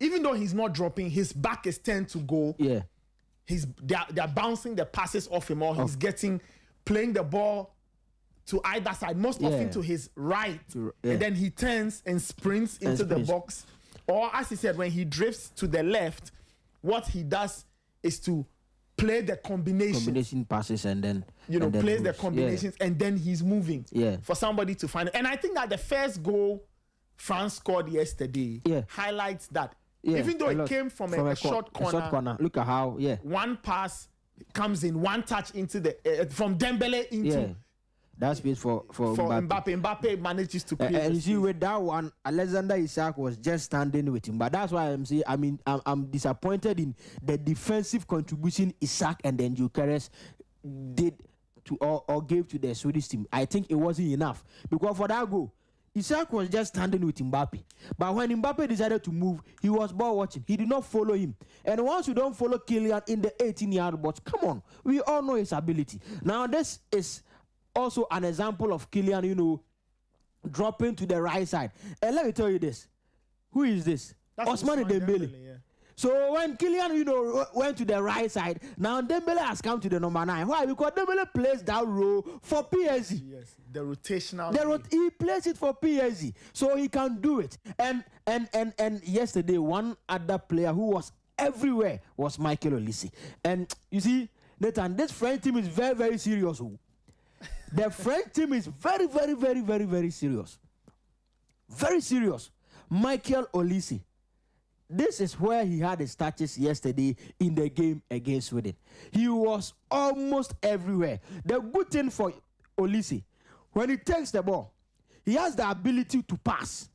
even though he's not dropping, his back is turned to goal. They're bouncing the passes off him, or he's playing the ball to either side, most often to his right. And then he turns and sprints into the box. Or as he said, when he drifts to the left, what he does is to play the combination passes, and then plays the combinations, and then he's moving for somebody to find it. And I think that the first goal France scored yesterday highlights that. Even though it came from a short corner, look at how one pass comes in, one touch into the from Dembele into that space for Mbappe. Mbappe manages to create. And you see, with that one, Alexander Isak was just standing with him. But that's why I'm saying, I'm disappointed in the defensive contribution Isak and then Gyökeres did to or gave to the Swedish team. I think it wasn't enough, because for that goal, Isak was just standing with Mbappe. But when Mbappe decided to move, he was ball watching. He did not follow him. And once you don't follow Kylian in the 18-yard box, come on, we all know his ability. Now this is also an example of Kylian, dropping to the right side. And let me tell you this. Who is this? Ousmane Dembele. So when Kylian, went to the right side, now Dembele has come to the number 9. Why? Because Dembele plays that role for PSG. Yes, the rotational. He plays it for PSG, so he can do it. And yesterday, one other player who was everywhere was Michael Olise. And you see, Nathan, this French team is very, very serious. The French team is very, very, very, very, very serious. Very serious. Michael Olise. This is where he had his touches yesterday in the game against Sweden. He was almost everywhere. The good thing for Olise, when he takes the ball, he has the ability to pass.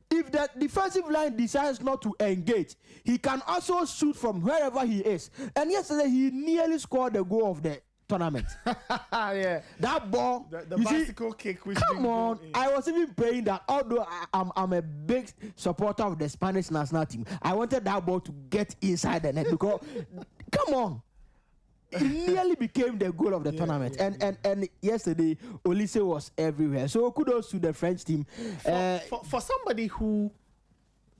If the defensive line decides not to engage, he can also shoot from wherever he is. And yesterday, he nearly scored the goal of the tournament. That ball, the bicycle kick. Come on, I was even praying that, although I'm a big supporter of the Spanish national team, I wanted that ball to get inside the net, because come on, it nearly became the goal of the tournament. And yesterday, Olise was everywhere. So kudos to the French team. For somebody who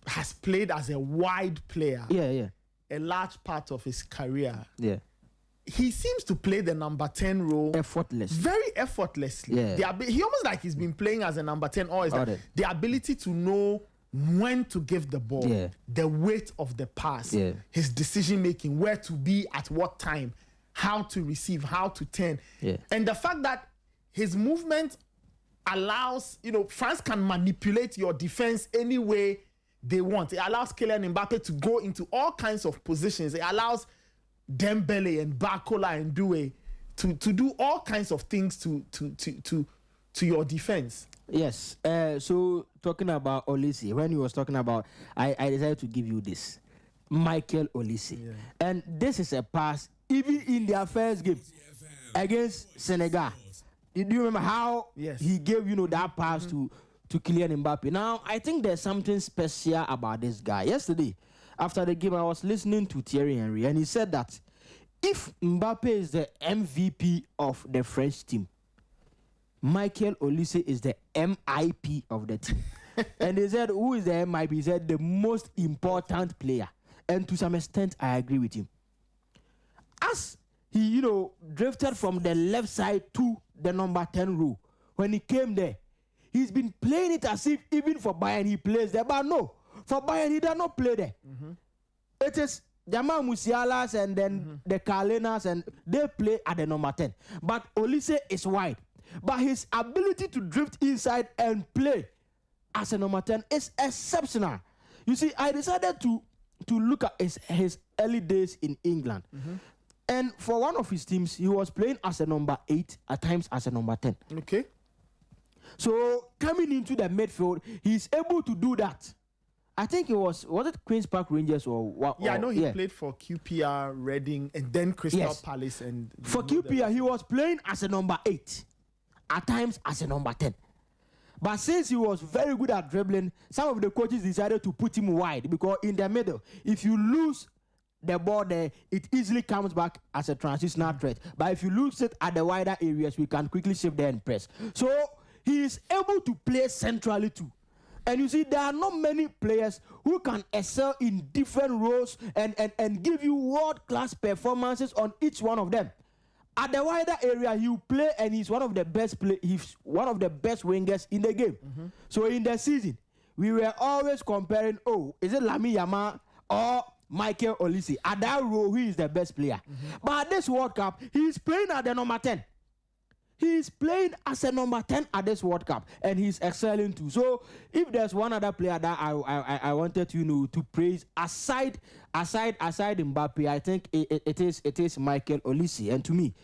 has played as a wide player, a large part of his career, he seems to play the number 10 role very effortlessly. He almost like he's been playing as a number 10, or is that the ability to know when to give the ball, the weight of the pass, his decision making, where to be at what time, how to receive, how to turn. Yeah. And the fact that his movement allows, France can manipulate your defense any way they want. It allows Kylian Mbappe to go into all kinds of positions. It allows Dembele and Barcola and Doué to do all kinds of things to your defense. Yes. So talking about Olise, when he was talking about, I decided to give you this. Michael Olise. Yeah. And this is a pass, even in their first game against Senegal. Do you remember how he gave, that pass to Kylian Mbappe? Now, I think there's something special about this guy. Yesterday, after the game, I was listening to Thierry Henry, and he said that if Mbappe is the MVP of the French team, Michael Olise is the MIP of the team. And they said, who is the MIP? He said, the most important player. And to some extent, I agree with him. As he, drifted from the left side to the number 10 row, when he came there, he's been playing it as if even for Bayern he plays there. But no, for Bayern he does not play there. Mm-hmm. It is Jamal Musialas and then the Carlenas, and they play at the number 10. But Olise is wide. But his ability to drift inside and play as a number 10 is exceptional. You see, I decided to look at his early days in England. Mm-hmm. And for one of his teams, he was playing as a number 8, at times as a number 10. Okay. So coming into the midfield, he's able to do that. I think was it Queen's Park Rangers or what? Yeah, I know he played for QPR, Reading, and then Crystal Palace. And for QPR, he was playing as a number 8, at times as a number 10. But since he was very good at dribbling, some of the coaches decided to put him wide, because in the middle, if you lose the ball there, it easily comes back as a transitional threat. But if you lose it at the wider areas, we can quickly shift there and press. So he is able to play centrally too. And you see, there are not many players who can excel in different roles and give you world-class performances on each one of them. At the wider area, he will play, and he's one of the best he's one of the best wingers in the game. Mm-hmm. So in the season, we were always comparing, is it Lamine Yamal or Michael Olise? At that role, he is the best player. Mm-hmm. But at this World Cup, he is playing at the number 10. He is playing as a number 10 at this World Cup, and he's excelling too. So if there's one other player that I wanted to praise aside Mbappe, I think it is Michael Olise. And to me,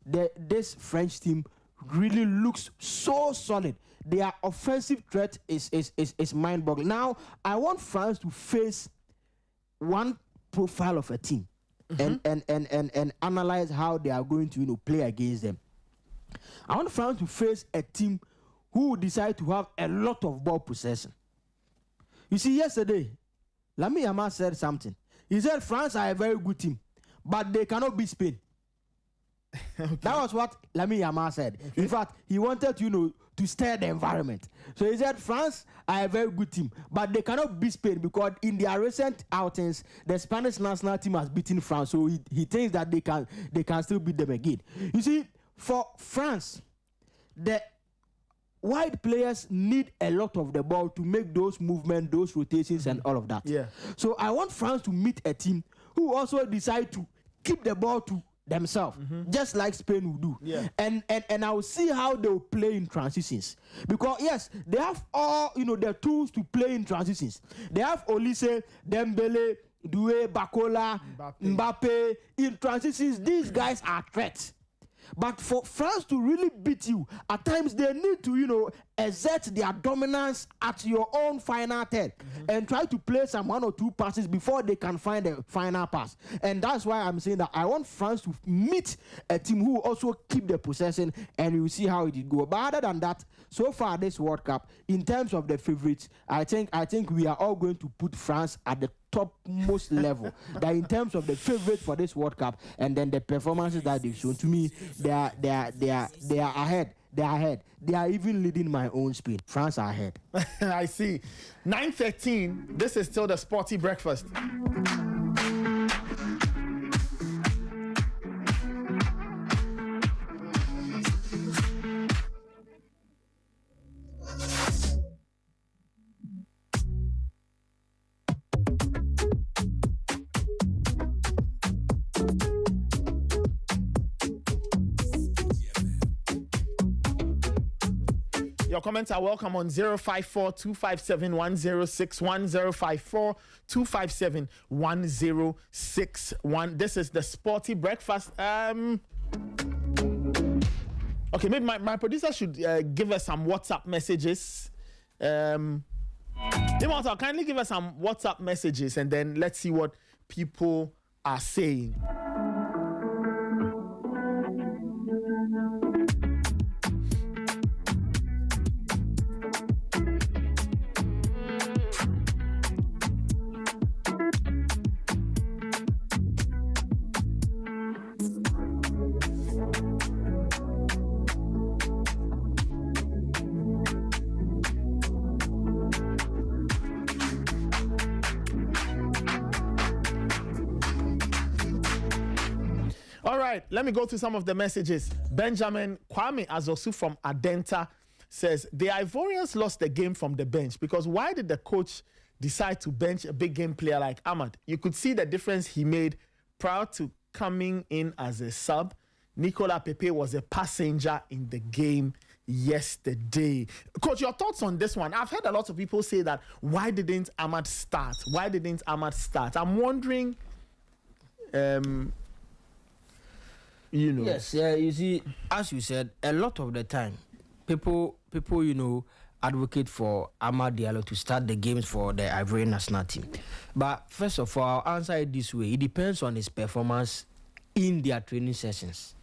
this French team really looks so solid. Their offensive threat is mind-boggling. Now I want France to face one profile of a team, and analyze how they are going to play against them. I want France to face a team who will decide to have a lot of ball possession. You see, yesterday, Lamine Yamal said something. He said France are a very good team, but they cannot beat Spain. Okay. That was what Lamine Yamal said. Okay. In fact, he wanted to stir the environment. So he said France are a very good team, but they cannot beat Spain, because in their recent outings, the Spanish national team has beaten France. So he thinks that they can still beat them again. You see, for France, the wide players need a lot of the ball to make those movements, those rotations, and all of that. Yeah. So I want France to meet a team who also decide to keep the ball to themselves, just like Spain will do. Yeah. And I will see how they will play in transitions. Because yes, they have all the tools to play in transitions. They have Olise, Dembele, Doué, Barcola, Mbappe. In transitions, these guys are threats. But for France to really beat you, at times they need to, exert their dominance at your own final third and try to play some 1 or 2 passes before they can find the final pass. And that's why I'm saying that I want France to meet a team who also keep the possession, and we will see how it will go. But other than that, so far this World Cup, in terms of the favorites, I think we are all going to put France at the topmost level. That in terms of the favorite for this World Cup, and then the performances that they've shown, to me, they are ahead. They are ahead. They are even leading my own Spain. France are ahead. I see. 9:13. This is still the Sporty Breakfast. Your comments are welcome on 054-257-1061, 054-257-1061. This is the Sporty Breakfast. Okay, maybe my producer should give us some WhatsApp messages. Kindly give us some WhatsApp messages and then let's see what people are saying. All right, let me go through some of the messages. Benjamin Kwame Azosu from Adenta says, the Ivorians lost the game from the bench because why did the coach decide to bench a big game player like Ahmad? You could see the difference he made prior to coming in as a sub. Nicola Pepe was a passenger in the game yesterday. Coach, your thoughts on this one? I've heard a lot of people say that, why didn't Ahmad start? Why didn't Ahmad start? I'm wondering... Yes, you see, as you said, a lot of the time, people, advocate for Amad Diallo to start the games for the Ivorian national team. But first of all, I'll answer it this way. It depends on his performance in their training sessions.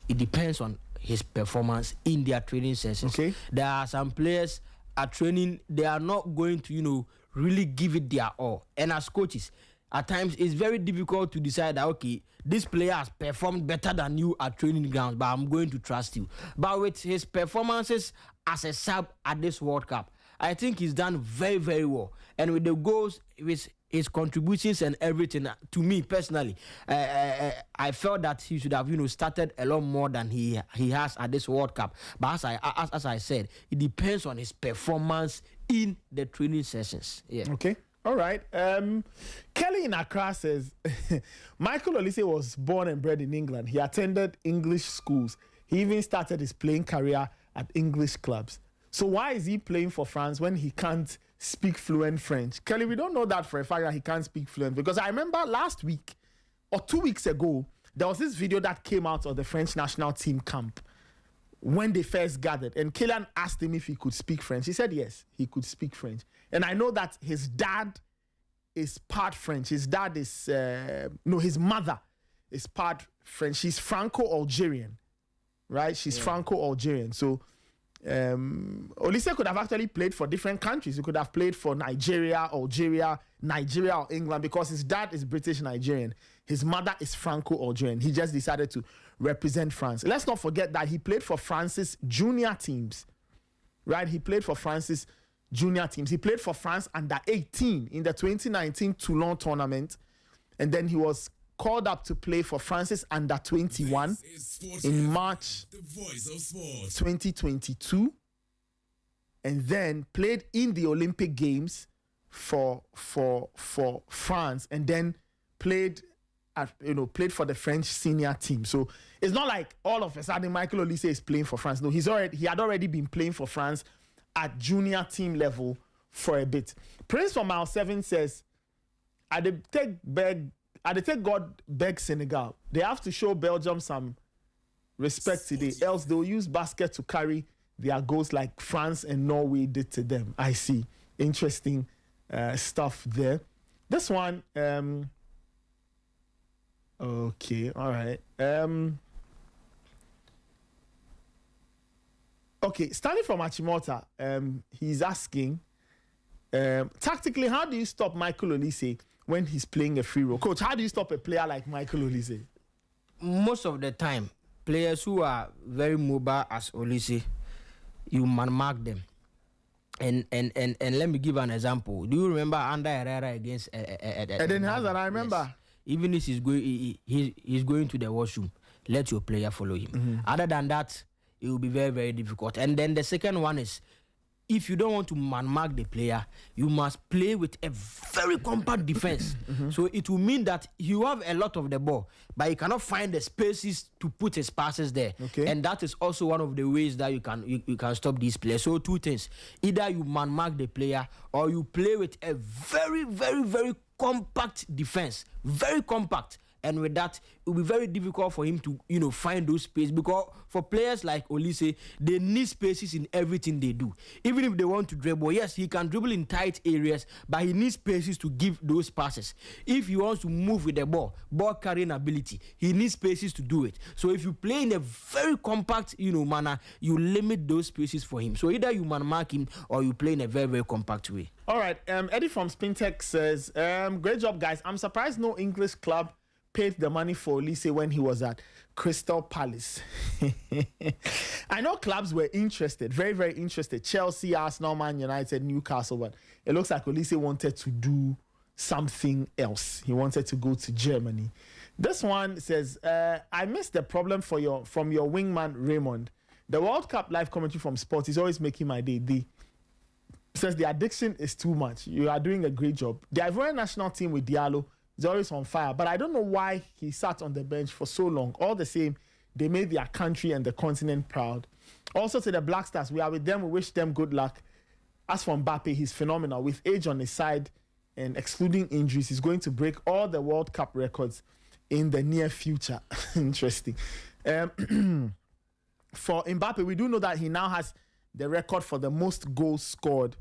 It depends on his performance in their training sessions. Okay. There are some players at training, they are not going to, really give it their all. And as coaches, at times it's very difficult to decide that, okay, this player has performed better than you at training grounds, but I'm going to trust you. But with his performances as a sub at this World Cup, I think he's done very, very well. And with the goals, with his contributions and everything, to me personally, I felt that he should have, started a lot more than he has at this World Cup. But as I said, it depends on his performance in the training sessions. Yeah. Okay. All right. Kelly in Accra says, Michael Olise was born and bred in England. He attended English schools. He even started his playing career at English clubs. So why is he playing for France when he can't speak fluent French? Kelly, we don't know that for a fact that he can't speak fluent, because I remember last week or 2 weeks ago, there was this video that came out of the French national team camp when they first gathered, and Kylian asked him if he could speak French. He said yes, he could speak French. And I know that his dad is part French. His dad is, his mother is part French. She's Franco-Algerian, right? She's Franco-Algerian. So Olise could have actually played for different countries. He could have played for Nigeria, Algeria, Nigeria or England, because his dad is British-Nigerian. His mother is Franco-Algerian. He just decided to represent France. Let's not forget that he played for France's junior teams, right? He played for France's junior teams. He played for France under 18 in the 2019 Toulon tournament, and then he was called up to play for France's under 21 in March 2022, and then played in the Olympic Games for France, and then played for the French senior team. So it's not like all of a sudden Michael Olise is playing for France. No, he had already been playing for France at junior team level for a bit. Prince from Mile 7 says, I take God beg Senegal. They have to show Belgium some respect today, else they'll use basket to carry their goals like France and Norway did to them. I see. Interesting stuff there. This one, okay, all right. Okay, Stanley from Achimota, he's asking, tactically, how do you stop Michael Olise when he's playing a free role? Coach, how do you stop a player like Michael Olise? Most of the time, players who are very mobile as Olise, you man-mark them. And let me give an example. Do you remember under Herrera against Eden Hazard? I remember. Yes. Even if he's going to the washroom, let your player follow him. Mm-hmm. Other than that, it will be very, very difficult. And then the second one is, if you don't want to man-mark the player, you must play with a very compact defense. So it will mean that you have a lot of the ball, but you cannot find the spaces to put his passes there. Okay. And that is also one of the ways that you can stop these players. So two things: either you man-mark the player, or you play with a very, very, very compact defense, very compact. And with that, it will be very difficult for him to, find those spaces, because for players like Olise, they need spaces in everything they do. Even if they want to dribble, yes, he can dribble in tight areas, but he needs spaces to give those passes. If he wants to move with the ball carrying ability, he needs spaces to do it. So if you play in a very compact, manner, you limit those spaces for him. So either you man-mark him or you play in a very, very compact way. All right. Eddie from Spintech says, great job, guys. I'm surprised no English club paid the money for Olise when he was at Crystal Palace. I know clubs were interested, very, very interested. Chelsea, Arsenal, Man United, Newcastle, but it looks like Olise wanted to do something else. He wanted to go to Germany. This one says, I missed the problem from your wingman, Raymond. The World Cup live commentary from Sports is always making my day. Says the addiction is too much. You are doing a great job. The Ivorian national team with Diallo is always on fire, but I don't know why he sat on the bench for so long. All the same, they made their country and the continent proud. Also to the Black Stars, we are with them. We wish them good luck. As for Mbappe, he's phenomenal. With age on his side and excluding injuries, he's going to break all the World Cup records in the near future. Interesting. For Mbappe, we do know that he now has the record for the most goals scored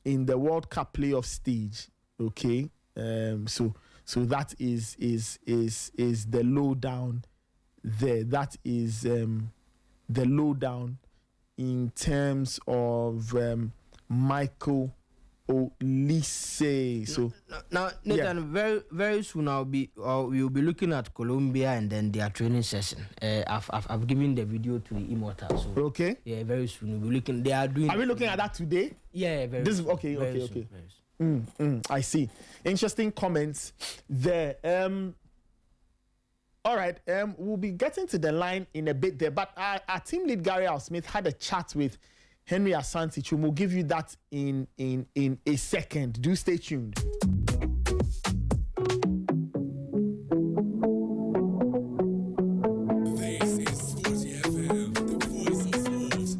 in the World Cup playoff stage. Okay, so that is the lowdown there. That is the lowdown in terms of Michael Olise. So now, Nathan, very, very soon we'll be looking at Colombia and then their training session. I've given the video to the Immortal. So okay. Yeah, very soon we'll be looking. They are doing. Are we looking at that today? Yeah, very. This soon, is okay. very Okay. soon, Okay. I see. Interesting comments there. All right. We'll be getting to the line in a bit there, but our team lead Gary Al Smith had a chat with Henry Asante. We'll give you that in a second. Do stay tuned. This is Sporty FM, the voice of sports.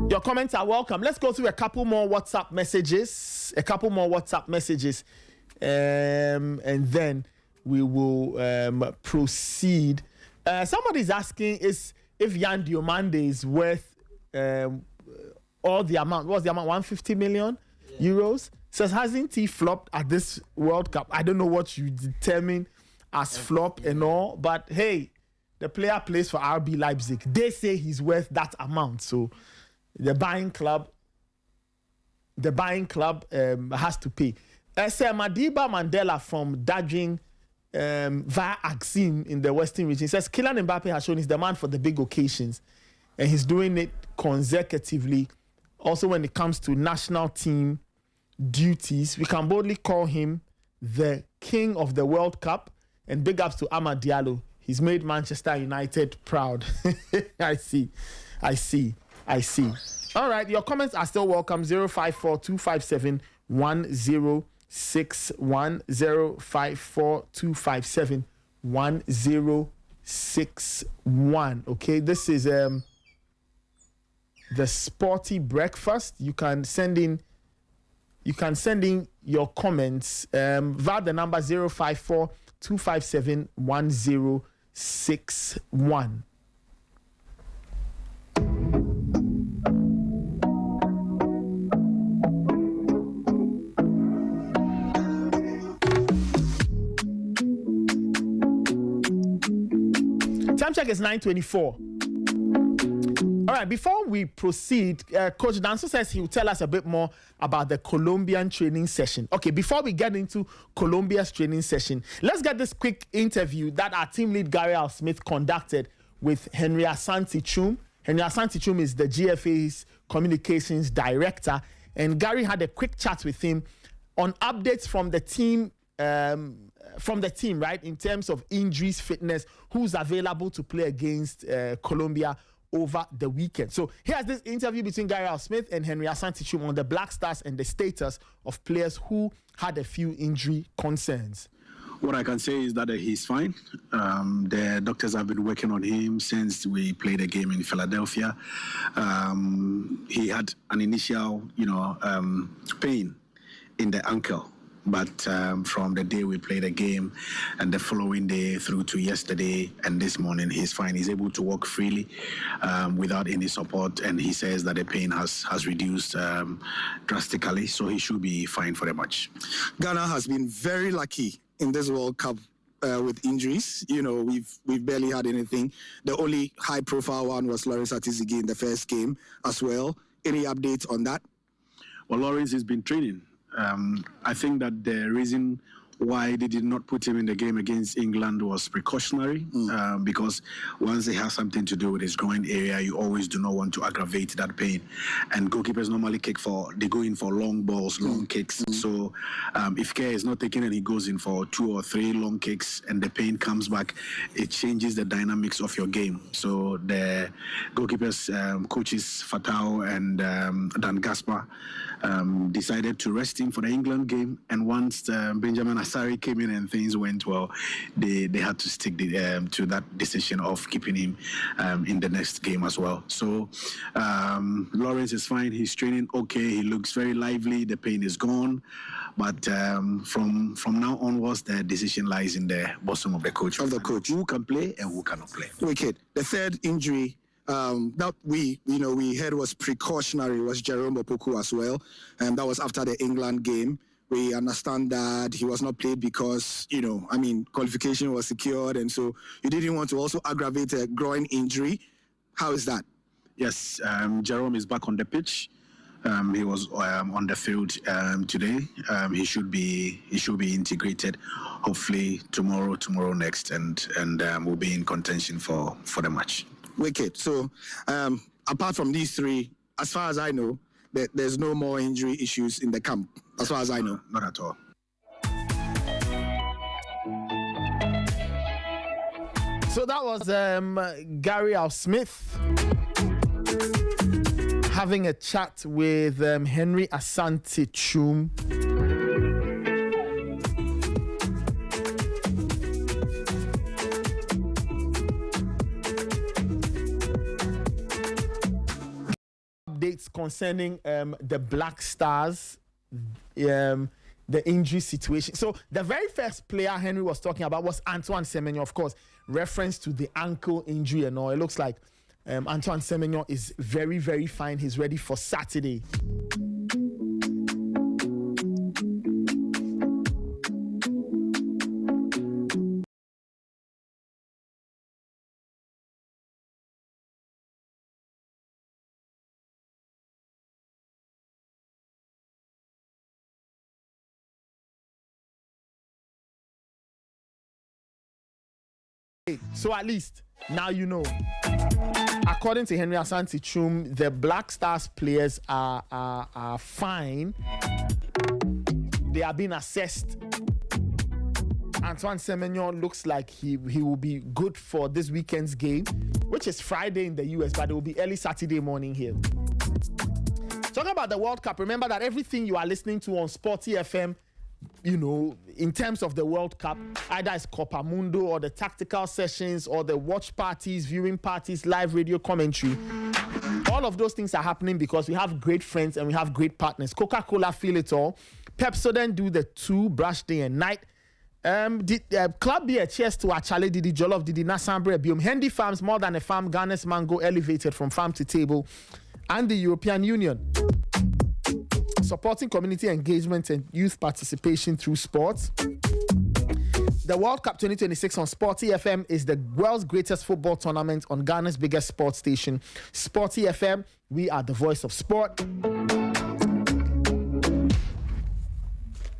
Your comments are welcome. Let's go through a couple more WhatsApp messages. And then we will proceed. Somebody's asking if Yan Diomande is worth all the amount. What's the amount? 150 million euros? Says, hasn't he flopped at this World Cup? I don't know what you determine as flop and all, but hey, the player plays for RB Leipzig. They say he's worth that amount. So the buying club has to pay. Sir Madiba Mandela from Dadjing via Axim in the Western region says Kylian Mbappe has shown his demand for the big occasions, and he's doing it consecutively. Also, when it comes to national team duties, we can boldly call him the king of the World Cup. And big ups to Amad Diallo. He's made Manchester United proud. I see. All right, your comments are still welcome. 054-257-1061. 054-257-1061. Okay, this is the Sporty Breakfast. You can send in your comments via the number 054-257-1061. Time check is 9:24. All right, before we proceed, Coach Danso says he will tell us a bit more about the Colombian training session. Okay, before we get into Colombia's training session, let's get this quick interview that our team lead Gary Al Smith conducted with Henry Asante Chum. Henry Asante Chum is the GFA's communications director, and Gary had a quick chat with him on updates from the team. Right, in terms of injuries, fitness, who's available to play against Colombia over the weekend. So here's this interview between Gary Al Smith and Henry Asante Chum on the Black Stars and the status of players who had a few injury concerns. What I can say is that he's fine. The doctors have been working on him since we played a game in Philadelphia. He had an initial, pain in the ankle. But from the day we played a game and the following day through to yesterday and this morning, he's fine. He's able to walk freely without any support. And he says that the pain has reduced drastically. So he should be fine for the match. Ghana has been very lucky in this World Cup with injuries. We've barely had anything. The only high-profile one was Lawrence Atizigi in the first game as well. Any updates on that? Well, Lawrence has been training. I think that the reason why they did not put him in the game against England was precautionary, because once it has something to do with his groin area, you always do not want to aggravate that pain. And goalkeepers normally they go in for long balls, long kicks. So if care is not taken and he goes in for 2 or 3 long kicks and the pain comes back, it changes the dynamics of your game. So the goalkeepers, coaches Fatau and Dan Gaspar, decided to rest him for the England game. And once Benjamin Asari came in and things went well, they had to stick to that decision of keeping him in the next game as well. So Lawrence is fine. He's training okay. He looks very lively. The pain is gone. But from now onwards, the decision lies in the bosom of the coach. Who can play and who cannot play. Wicked. The third injury that we heard was precautionary was Jerome Opoku as well, and that was after the England game. We understand that he was not played because qualification was secured, and so you didn't want to also aggravate a groin injury. How is that? Yes, Jerome is back on the pitch. He was on the field today. He should be integrated. Hopefully tomorrow next, and we'll be in contention for the match. Wicked. So, apart from these 3, as far as I know, there's no more injury issues in the camp, as far as I know. Not at all. So that was Gary Al Smith having a chat with Henry Asante Chum. Updates concerning the Black Stars, the injury situation. So the very first player Henry was talking about was Antoine Semenyo, of course, reference to the ankle injury and all. It looks like Antoine Semenyo is very, very fine. He's ready for Saturday. So at least now you know. According to Henry Asante Chum, the Black Stars players are fine. They are being assessed. Antoine Semenyo looks like he will be good for this weekend's game, which is Friday in the US, but it will be early Saturday morning here. Talking about the World Cup, remember that everything you are listening to on Sporty FM, in terms of the World Cup, either it's Copa Mundo or the tactical sessions or the watch parties, viewing parties, live radio commentary. All of those things are happening because we have great friends and we have great partners. Coca-Cola feel it all. Pepsodent do the 2, brush day and night. Club beer, cheers to Achale Didi, Jollof Didi, Nasambre Biom. Hendy Farms, more than a farm, Ghana's mango elevated from farm to table. And the European Union, supporting community engagement and youth participation through sports. The World Cup 2026 on Sporty FM is the world's greatest football tournament on Ghana's biggest sports station, Sporty FM. We are the voice of sport.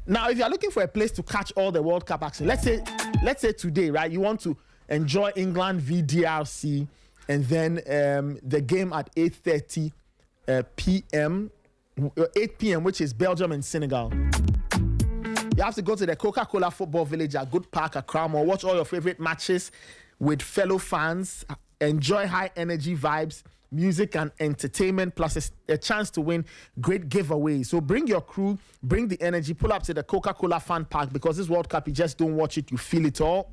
Now, if you're looking for a place to catch all the World Cup action, let's say today, right? You want to enjoy England v DRC, and then the game at 8:30 p.m., 8 p.m., which is Belgium and Senegal. You have to go to the Coca-Cola Football Village at Good Park, Accra, or watch all your favorite matches with fellow fans. Enjoy high energy vibes, music and entertainment, plus a chance to win great giveaways. So bring your crew, bring the energy, pull up to the Coca-Cola Fan Park, because this World Cup, you just don't watch it, you feel it all.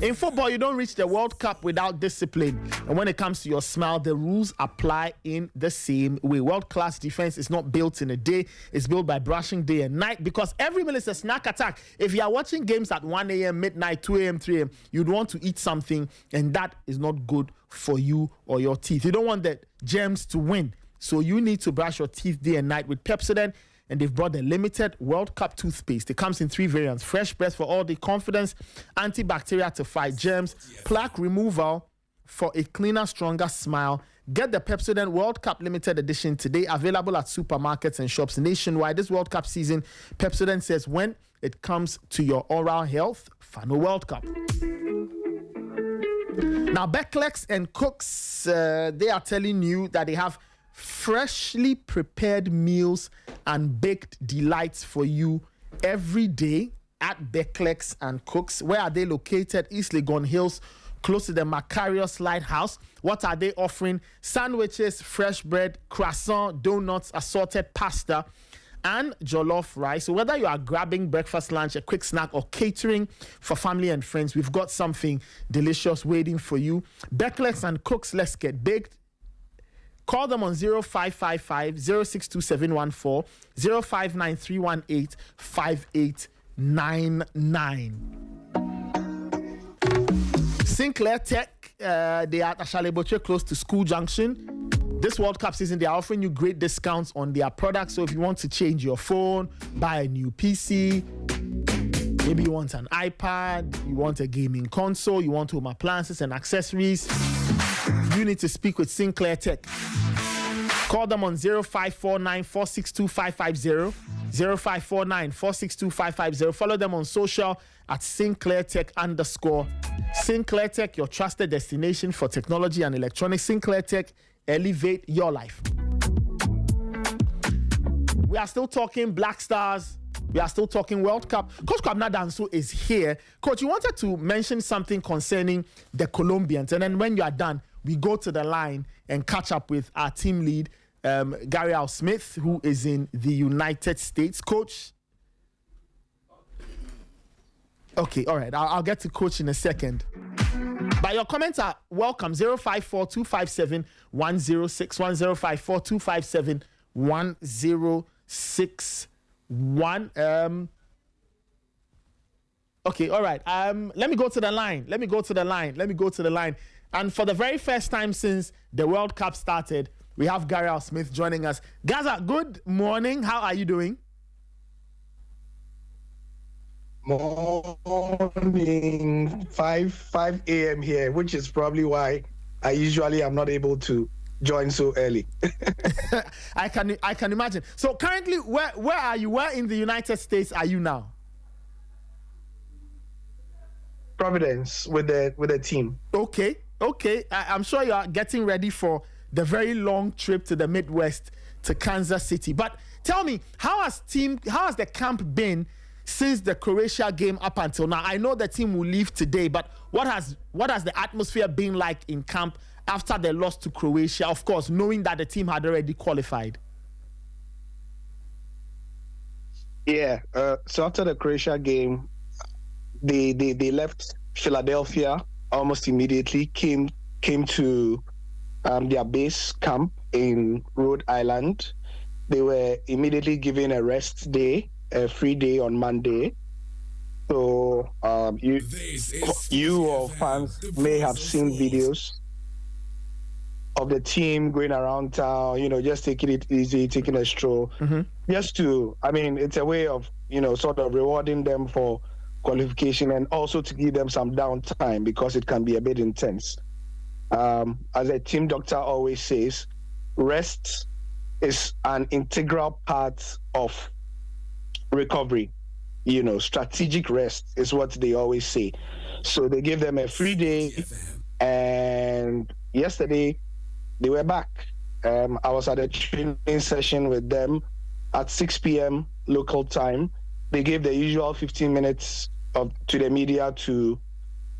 In football, you don't reach the World Cup without discipline. And when it comes to your smile, the rules apply in the same way. World-class defense is not built in a day. It's built by brushing day and night, because every meal is a snack attack. If you are watching games at 1 a.m., midnight, 2 a.m., 3 a.m., you'd want to eat something, and that is not good for you or your teeth. You don't want the germs to win. So you need to brush your teeth day and night with Pepsodent. And they've brought the limited World Cup toothpaste. It comes in 3 variants: fresh breath for all the confidence, antibacterial to fight germs, plaque removal for a cleaner, stronger smile. Get the Pepsodent World Cup limited edition today, available at supermarkets and shops nationwide. This World Cup season, Pepsodent says when it comes to your oral health, Fano World Cup. Now, Beckleks and Cooks, they are telling you that they have freshly prepared meals and baked delights for you every day at Beckleks and Cooks. Where are they located? East Legon Hills, close to the Macarius Lighthouse. What are they offering? Sandwiches, fresh bread, croissant, donuts, assorted pasta, and jollof rice. So whether you are grabbing breakfast, lunch, a quick snack, or catering for family and friends, we've got something delicious waiting for you. Beckleks and Cooks, let's get baked. Call them on 0555 062714, 059318 5899. Sinclair Tech, they are at Ashaleboche, close to School Junction. This World Cup season, they are offering you great discounts on their products. So if you want to change your phone, buy a new PC, maybe you want an iPad, you want a gaming console, you want home appliances and accessories, you need to speak with Sinclair Tech. Call them on 0549 462 550, 0549 462 550. Follow them on social at Sinclair Tech _. Sinclair Tech, your trusted destination for technology and electronics. Sinclair Tech, elevate your life. We are still talking Black Stars. We are still talking World Cup. Coach Kwabena Danso is here. Coach, you wanted to mention something concerning the Colombians, and then when you are done, we go to the line and catch up with our team lead, Gary Al Smith, who is in the United States. Coach? Okay, all right. I'll get to Coach in a second. But your comments are welcome. 054 257 1061, 054 257 1061. Okay, all right. Let me go to the line. And for the very first time since the World Cup started, we have Gary Al Smith joining us. Gaza, good morning. How are you doing? Morning, 5 a.m. here, which is probably why I usually am not able to join so early. I can imagine. So currently, where are you? Where in the United States are you now? Providence with the team. Okay. I'm sure you are getting ready for the very long trip to the Midwest to Kansas City. But tell me, how has the camp been since the Croatia game up until now? I know the team will leave today, but what has the atmosphere been like in camp after the loss to Croatia? Of course, knowing that the team had already qualified. Yeah. So after the Croatia game, they left Philadelphia almost immediately. Came to their base camp in Rhode Island. They were immediately given a rest day, a free day on Monday. So you or fans may have seen videos of the team going around town, just taking it easy, taking a stroll. Mm-hmm. Just to, it's a way of, sort of rewarding them for qualification, and also to give them some downtime because it can be a bit intense. As a team doctor always says, rest is an integral part of recovery. Strategic rest is what they always say. So they gave them a free day, and yesterday they were back. I was at a training session with them at 6 p.m. local time. They gave the usual 15 minutes to the media to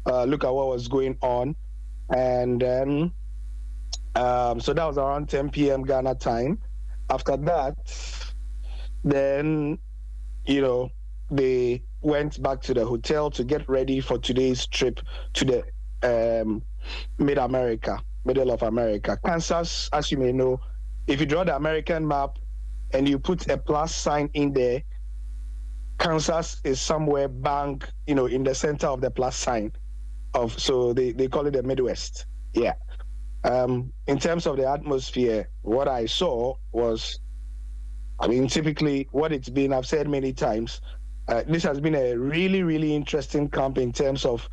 look at what was going on. And then, so that was around 10 p.m. Ghana time. After that, then, they went back to the hotel to get ready for today's trip to the middle of America. Kansas, as you may know, if you draw the American map and you put a plus sign in there, Kansas is somewhere bang, in the center of the plus sign so they call it the Midwest. Yeah. In terms of the atmosphere, what I saw was, typically what it's been, I've said many times, this has been a really, really interesting camp in terms of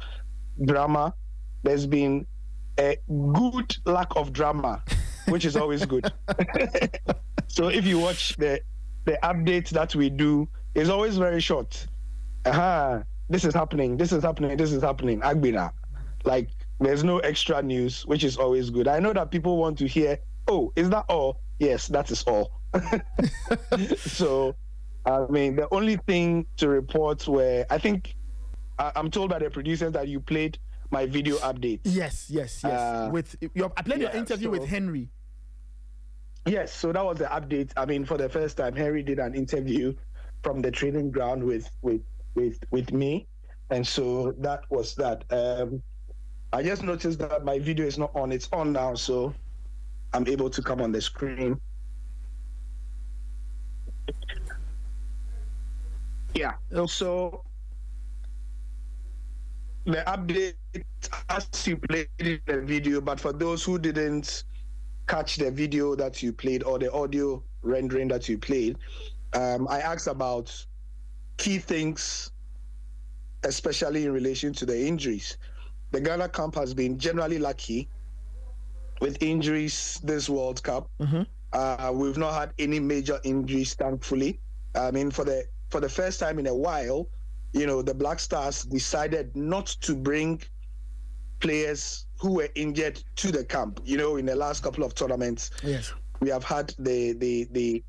drama. There's been a good lack of drama, which is always good. So if you watch the updates that we do, it's always very short. This is happening, Agbina. Like, there's no extra news, which is always good. I know that people want to hear, oh, is that all? Yes, that is all. So, the only thing to report where I'm told by the producers that you played my video update. Yes. I played your interview with Henry. Yes, so that was the update. For the first time, Henry did an interview from the training ground with me, and so that was that. I just noticed that my video is not on. It's on now, so I'm able to come on the screen. Yeah. So the update, as you played in the video, but for those who didn't catch the video that you played or the audio rendering that you played, I asked about key things, especially in relation to the injuries. The Ghana camp has been generally lucky with injuries this World Cup. Mm-hmm. We've not had any major injuries, thankfully. For the first time in a while, the Black Stars decided not to bring players who were injured to the camp. In the last couple of tournaments, yes, we have had the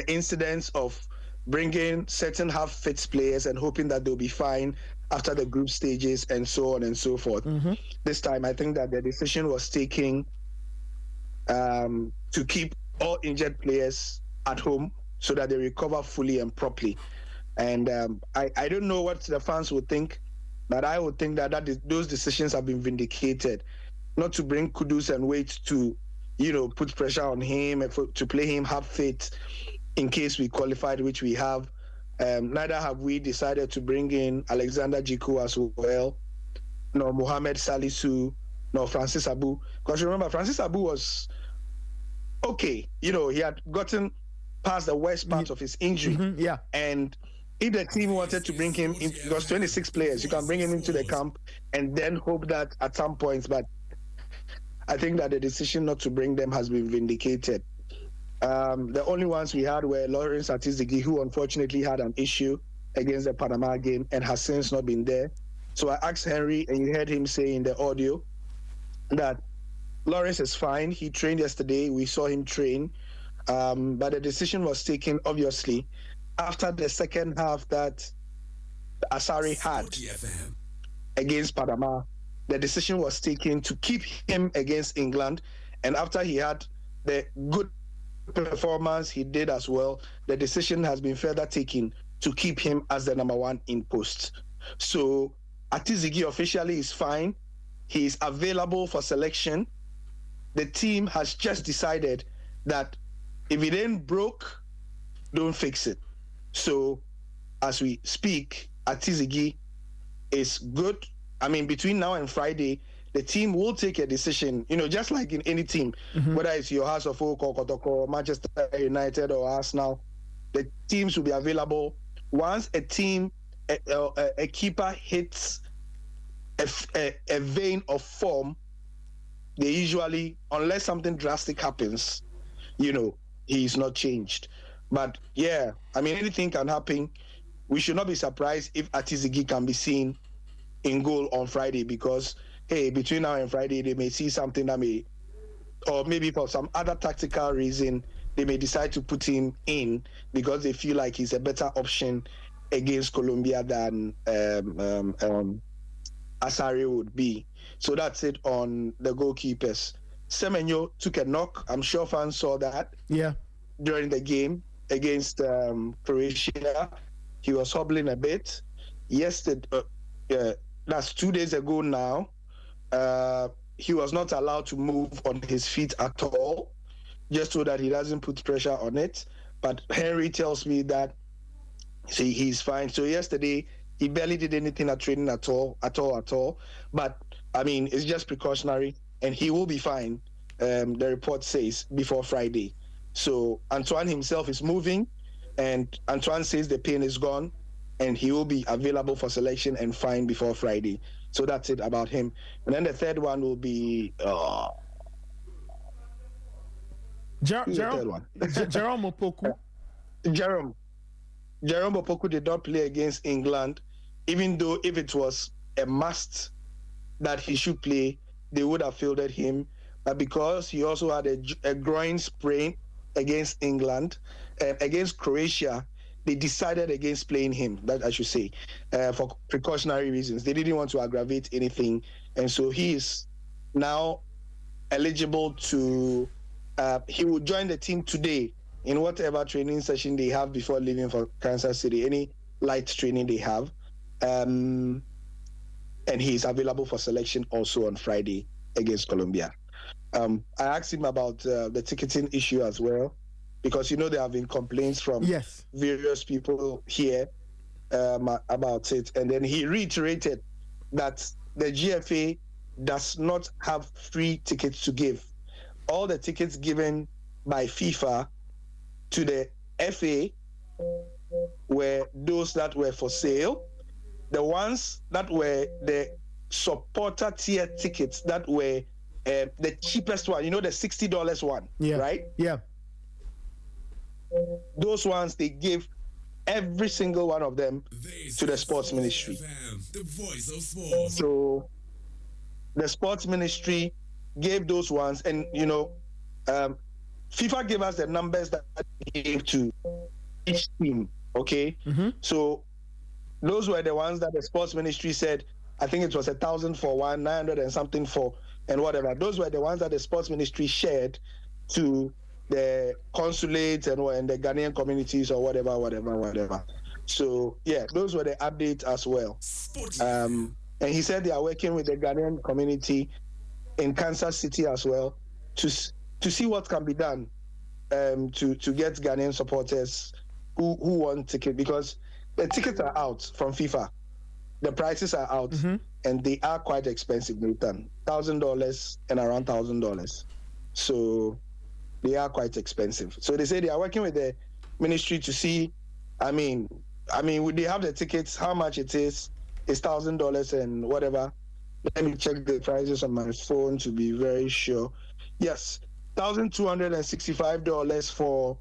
incidents of bringing certain half-fit players and hoping that they'll be fine after the group stages and so on and so forth. Mm-hmm. This time, I think that the decision was taken to keep all injured players at home so that they recover fully and properly. And I don't know what the fans would think, but I would think that those decisions have been vindicated. Not to bring Kudus and wait to, put pressure on him and to play him half-fit in case we qualified, which we have. Neither have we decided to bring in Alexander Jiku as well, nor Mohamed Salisu, nor Francis Abu. Because remember, Francis Abu was okay. He had gotten past the worst part of his injury. Mm-hmm, yeah. And if the team wanted to bring him in, because 26 players, you can bring him into the camp and then hope that at some points, but I think that the decision not to bring them has been vindicated. The only ones we had were Lawrence Atizigi, who unfortunately had an issue against the Panama game and has since not been there. So I asked Henry, and you heard him say in the audio that Lawrence is fine. He trained yesterday. We saw him train. But the decision was taken, obviously, after the second half that Asari had against Panama. The decision was taken to keep him against England. And after he had the good performance he did as well, the decision has been further taken to keep him as the number one in post. So Atizigi officially is fine. He is available for selection. The team has just decided that if it ain't broke, don't fix it. So as we speak, Atizigi is good. Between now and Friday, the team will take a decision, just like in any team, mm-hmm. whether it's your House of Oak or Kotoko, Manchester United or Arsenal, the teams will be available once a keeper hits a vein of form. They usually, unless something drastic happens, he's not changed. But yeah, I mean, anything can happen. We should not be surprised if Atizigi can be seen in goal on Friday, because hey, between now and Friday they may see something that may, or maybe for some other tactical reason, they may decide to put him in because they feel like he's a better option against Colombia than Asare would be. So that's it on the goalkeepers. Semenyo took a knock. I'm sure fans saw that. Yeah. During the game against Croatia, he was hobbling a bit. Yesterday, that's 2 days ago now. He was not allowed to move on his feet at all, just so that he doesn't put pressure on it. But Henry tells me that he's fine. So yesterday, he barely did anything at training at all. But, I mean, it's just precautionary, and he will be fine, the report says, before Friday. So Antoine himself is moving, and Antoine says the pain is gone, and he will be available for selection and fine before Friday. So that's it about him. And then the third one will be... Jerome Opoku. Jerome Opoku did not play against England, even though if it was a must that he should play, they would have fielded him. But because he also had a groin sprain against England, against Croatia, they decided against playing him, that I should say, for precautionary reasons. They didn't want to aggravate anything. And so he is now eligible to, he will join the team today in whatever training session they have before leaving for Kansas City, any light training they have. And he is available for selection also on Friday against Colombia. I asked him about the ticketing issue as well, because there have been complaints from various people here about it. And then he reiterated that the GFA does not have free tickets to give. All the tickets given by FIFA to the FA were those that were for sale. The ones that were the supporter tier tickets that were the cheapest one, the $60 one, right? Yeah. Those ones, they give every single one of them to the sports ministry. The voice of sports. So the sports ministry gave those ones, and FIFA gave us the numbers that they gave to each team. Okay, so those were the ones that the sports ministry said. I think it was 1,000 for one, 900 and something for, and whatever. Those were the ones that the sports ministry shared to the consulates and the Ghanaian communities or whatever. So yeah, those were the updates as well. And he said they are working with the Ghanaian community in Kansas City as well to see what can be done to get Ghanaian supporters who want tickets, because the tickets are out from FIFA. The prices are out, and they are quite expensive, Nathan. $1,000 and around $1,000. So they are quite expensive. So they say they are working with the ministry to see. I mean, they have the tickets. How much it is $1,000 and whatever. Let me check the prices on my phone to be very sure. Yes, $1,265 for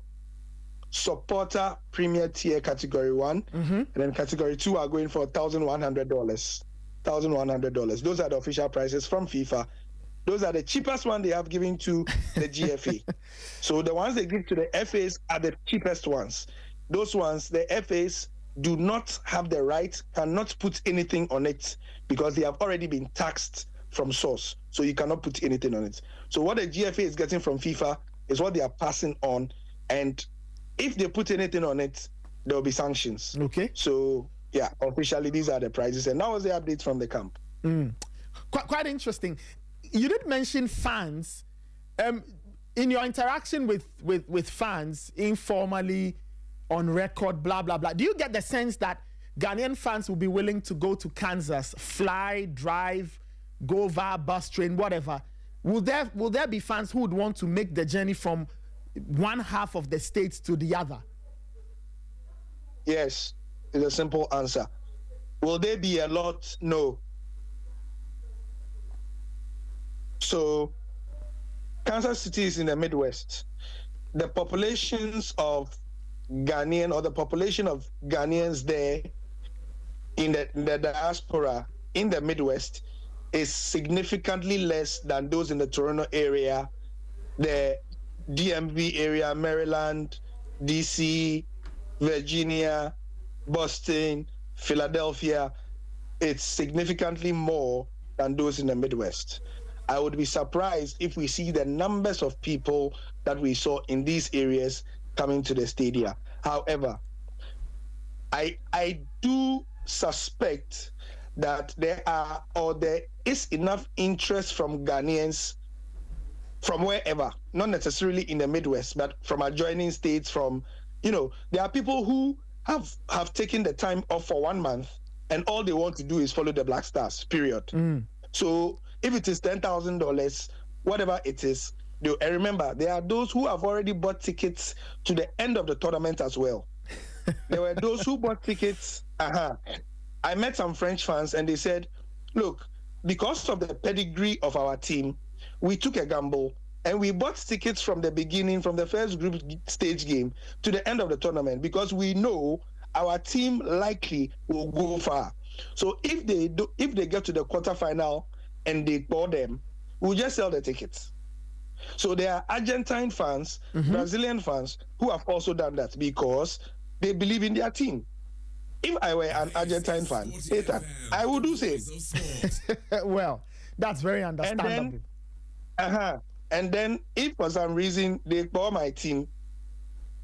supporter premier tier category 1, and then category 2 are going for $1,100. $1,100. Those are the official prices from FIFA. Those are the cheapest one they have given to the GFA. So the ones they give to the FAs are the cheapest ones. Those ones, the FAs do not have the right, cannot put anything on it, because they have already been taxed from source. So you cannot put anything on it. So what the GFA is getting from FIFA is what they are passing on. And if they put anything on it, there will be sanctions. Okay. So yeah, officially these are the prices. And that was the update from the camp. Quite interesting. You did mention fans. In your interaction with fans, informally, on record, blah, blah, blah, do you get the sense that Ghanaian fans will be willing to go to Kansas, fly, drive, go via bus, train, whatever? Will there be fans who would want to make the journey from one half of the states to the other? Yes, is a simple answer. Will there be a lot? No. So, Kansas City is in the Midwest. The populations of Ghanaian or the population of Ghanaians there in the diaspora in the Midwest is significantly less than those in the Toronto area, the DMV area, Maryland, DC, Virginia, Boston, Philadelphia. It's significantly more than those in the Midwest. I would be surprised if we see the numbers of people that we saw in these areas coming to the stadia. However, I do suspect that there is enough interest from Ghanaians from wherever, not necessarily in the Midwest, but from adjoining states, there are people who have taken the time off for 1 month and all they want to do is follow the Black Stars, period. So if it is $10,000, whatever it is, and remember, there are those who have already bought tickets to the end of the tournament as well. There were those who bought tickets. I met some French fans and they said, look, because of the pedigree of our team, we took a gamble and we bought tickets from the beginning, from the first group stage game to the end of the tournament, because we know our team likely will go far. So if they get to the quarterfinal and they bought them, we'll just sell the tickets. So there are Argentine fans, Brazilian fans who have also done that because they believe in their team. If I were an Argentine fan, Ethan, I would do same. Well, that's very understandable. And then if for some reason they bought my team,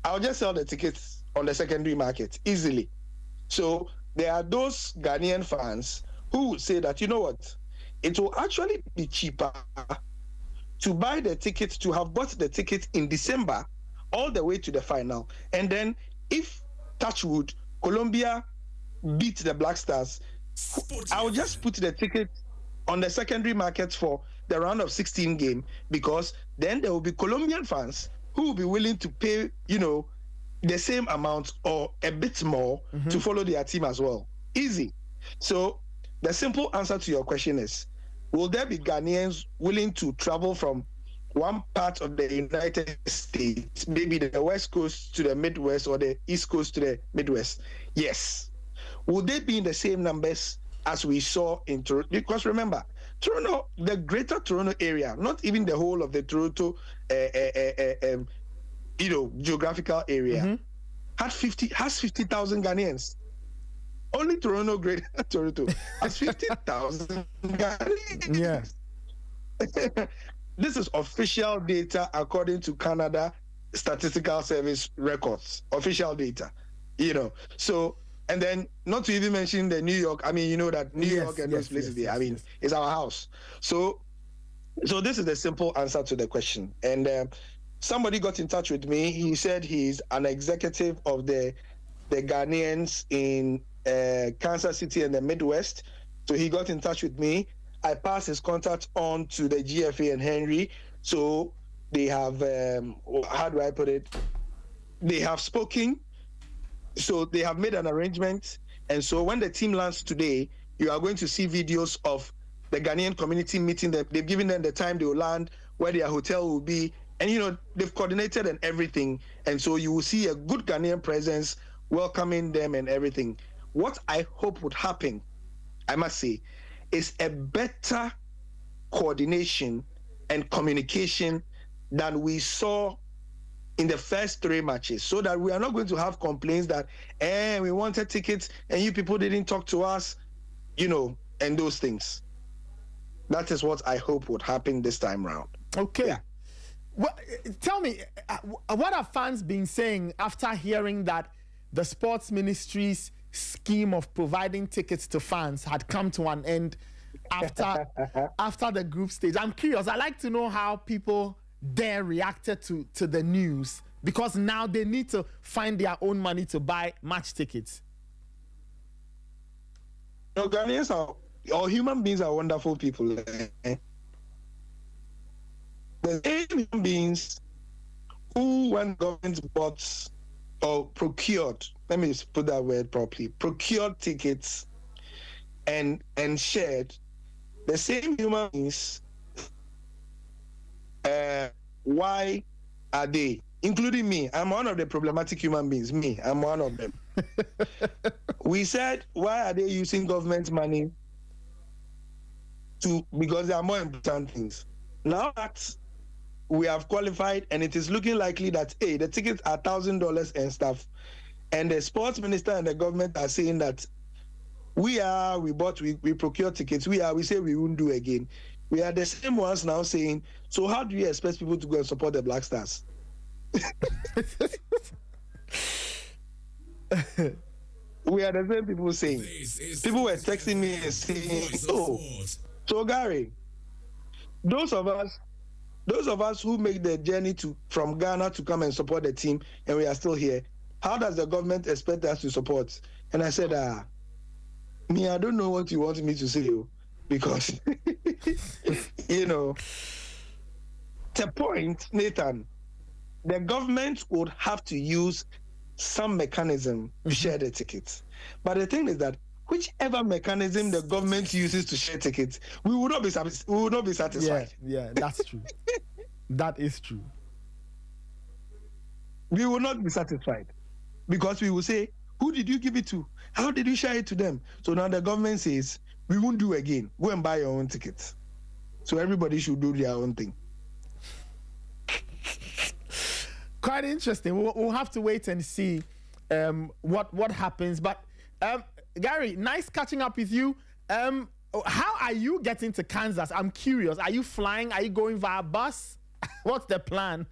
I'll just sell the tickets on the secondary market easily. So there are those Ghanaian fans who would say that, you know what, it will actually be cheaper to buy the ticket, to have bought the ticket in December all the way to the final. And then if, touchwood, Colombia beat the Black Stars, I'll just put the ticket on the secondary market for the round of 16 game, because then there will be Colombian fans who will be willing to pay, the same amount or a bit more to follow their team as well. Easy. So the simple answer to your question is, will there be Ghanaians willing to travel from one part of the United States, maybe the West Coast to the Midwest or the East Coast to the Midwest? Yes. Will they be in the same numbers as we saw in Toronto? Because remember, Toronto, the greater Toronto area, not even the whole of the Toronto, geographical area, has 50,000 Ghanaians. Only Toronto, Greater Toronto, has 50,000 Ghanaians. Yeah. This is official data according to Canada Statistical Service records. Official data, So, and then not to even mention the New York. I mean, you know that New York and those places there. I mean, it's our house. So this is the simple answer to the question. And somebody got in touch with me. He said he's an executive of the Ghanaians in Kansas City and the Midwest. So he got in touch with me. I passed his contact on to the GFA and Henry. So they have, how do I put it? They have spoken. So they have made an arrangement. And so when the team lands today, you are going to see videos of the Ghanaian community meeting. They've given them the time they will land, where their hotel will be. And, they've coordinated and everything. And so you will see a good Ghanaian presence welcoming them and everything. What I hope would happen, I must say, is a better coordination and communication than we saw in the first 3 matches, so that we are not going to have complaints that, we wanted tickets and you people didn't talk to us, and those things. That is what I hope would happen this time round. Okay. Yeah. Well, tell me, what have fans been saying after hearing that the sports ministry's scheme of providing tickets to fans had come to an end after the group stage? I'm curious. I like to know how people there reacted to the news, because now they need to find their own money to buy match tickets. Ghanaians or human beings are wonderful people. The human beings who, when government bought or procured, let me just put that word properly, procured tickets and shared, the same human beings, why are they, including me, I'm one of the problematic human beings, I'm one of them. We said, why are they using government money because there are more important things. Now that we have qualified and it is looking likely that, hey, the tickets are $1,000 and stuff, and the sports minister and the government are saying that we procure tickets, we say we won't do again. We are the same ones now saying, so how do you expect people to go and support the Black Stars? We are the same people saying. People were texting me and saying, oh, so Gary, those of us who make the journey from Ghana to come and support the team, and we are still here, how does the government expect us to support? And I said, I don't know what you want me to say, because, the point, Nathan, the government would have to use some mechanism to share the tickets. But the thing is that whichever mechanism the government uses to share tickets, we will not be satisfied. Yeah, that's true. That is true. We will not be satisfied because we will say, who did you give it to? How did you share it to them? So now the government says, we won't do again. Go and buy your own tickets. So everybody should do their own thing. Quite interesting. We'll have to wait and see what happens. But Gary, nice catching up with you. How are you getting to Kansas? I'm curious. Are you flying? Are you going via bus? What's the plan?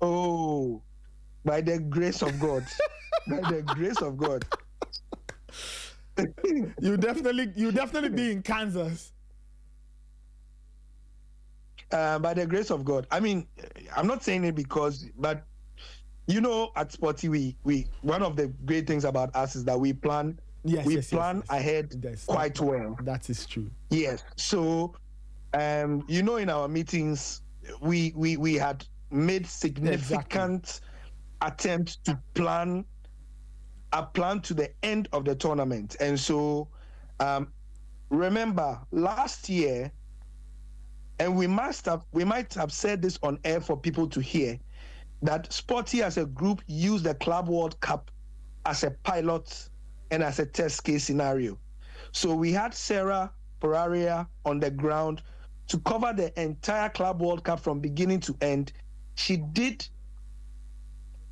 Oh, by the grace of God. By the grace of God. You definitely be in Kansas. By the grace of God. I mean, I'm not saying it but at Sporty, we one of the great things about us is that we plan. Yes, ahead quite well. That is true. Yes. So, in our meetings, we had made significant attempts to plan to the end of the tournament. And so, remember last year, and we might have said this on air for people to hear, that Sporty as a group used the Club World Cup as a pilot and as a test case scenario. So we had Sarah Poraria on the ground to cover the entire Club World Cup from beginning to end. She did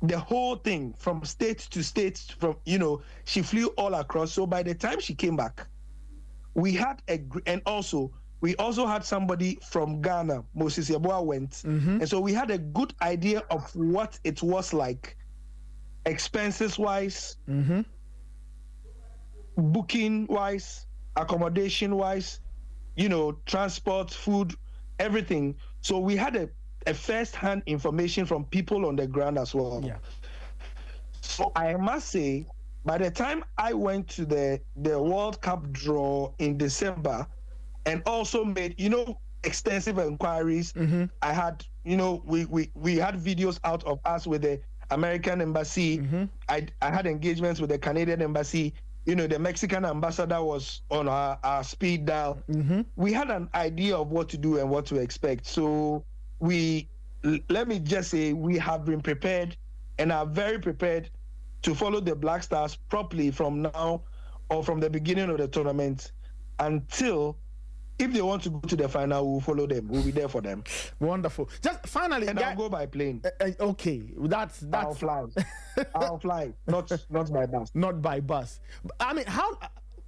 the whole thing from state to state, she flew all across. So by the time she came back, we also had somebody from Ghana, Moses Yeboah went. Mm-hmm. And so we had a good idea of what it was like, expenses-wise, mm-hmm. booking-wise, accommodation-wise, transport, food, everything. So we had a first-hand information from people on the ground as well. Yeah. So I must say, by the time I went to the World Cup draw in December, and also made, extensive inquiries. Mm-hmm. I had, we had videos out of us with the American embassy. Mm-hmm. I had engagements with the Canadian embassy. The Mexican ambassador was on our speed dial. Mm-hmm. We had an idea of what to do and what to expect. So let me just say, we have been prepared and are very prepared to follow the Black Stars properly from now or from the beginning of the tournament until, if they want to go to the final, we'll follow them. We'll be there for them. Wonderful. Just finally, and I'll go by plane. Okay, that's. I'll fly. I'll fly. Not by bus. Not by bus. I mean,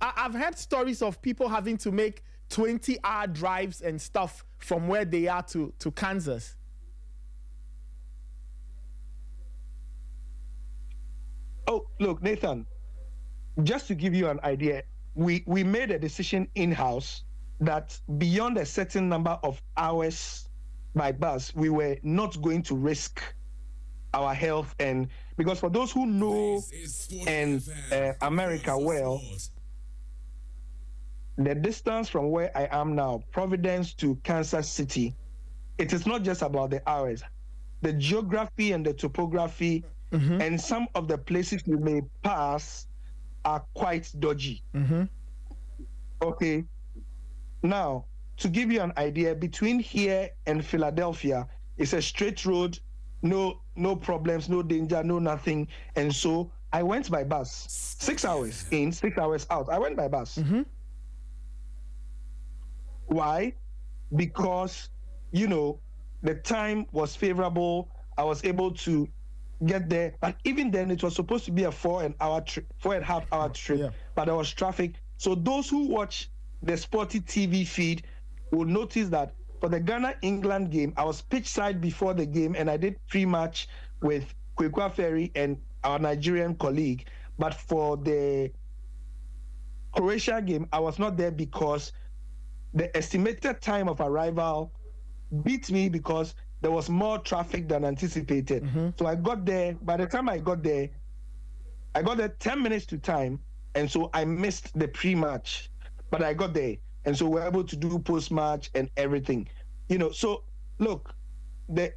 I've heard stories of people having to make 20-hour drives and stuff from where they are to Kansas. Oh, look, Nathan. Just to give you an idea, we made a decision in-house that beyond a certain number of hours by bus, we were not going to risk our health. And because for those who know America well, the distance from where I am now, Providence to Kansas City, it is not just about the hours. the geography and the topography and some of the places you may pass are quite dodgy. Okay. Now, to give you an idea, between here and Philadelphia, it's a straight road, no problems, no danger, no nothing. And so I went by bus. 6 hours in, 6 hours out. I went by bus. Why? Because, the time was favorable. I was able to get there. But even then, it was supposed to be a 4.5 hour trip. But there was traffic. So those who watch the Sporty TV feed will notice that for the Ghana-England game, I was pitch side before the game, and I did pre-match with Kwekwa Ferry and our Nigerian colleague. But for the Croatia game, I was not there because the estimated time of arrival beat me because there was more traffic than anticipated. So I got there. By the time I got there 10 minutes to time, and so I missed the pre-match. But I got there, and so we're able to do post-match and everything. So look, the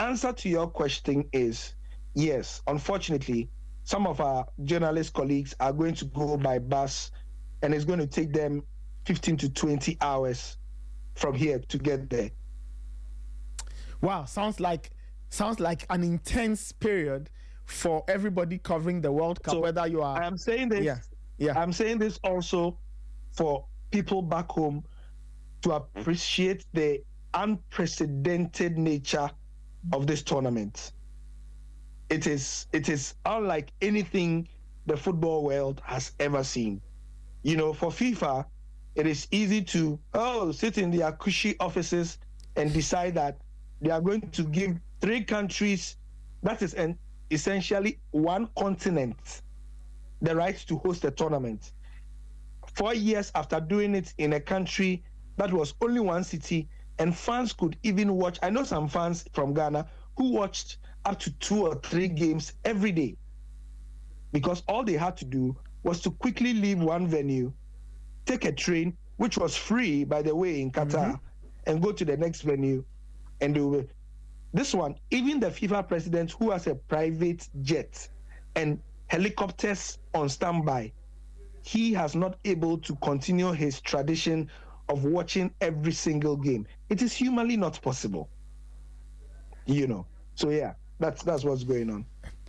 answer to your question is yes. Unfortunately, some of our journalist colleagues are going to go by bus, and it's going to take them 15 to 20 hours from here to get there. Wow, sounds like an intense period for everybody covering the World Cup. So whether you are, I'm saying this. I'm saying this also for people back home to appreciate the unprecedented nature of this tournament. It is unlike anything the football world has ever seen. For FIFA, it is easy to sit in their cushy offices and decide that they are going to give 3 countries, that is essentially one continent, the right to host a tournament. 4 years after doing it in a country that was only one city, and fans could even watch. I know some fans from Ghana who watched up to 2 or 3 games every day, because all they had to do was to quickly leave one venue, take a train, which was free, by the way, in Qatar, and go to the next venue and do it. This one, even the FIFA president, who has a private jet and helicopters on standby, he has not able to continue his tradition of watching every single game. It is humanly not possible. So yeah, that's what's going on.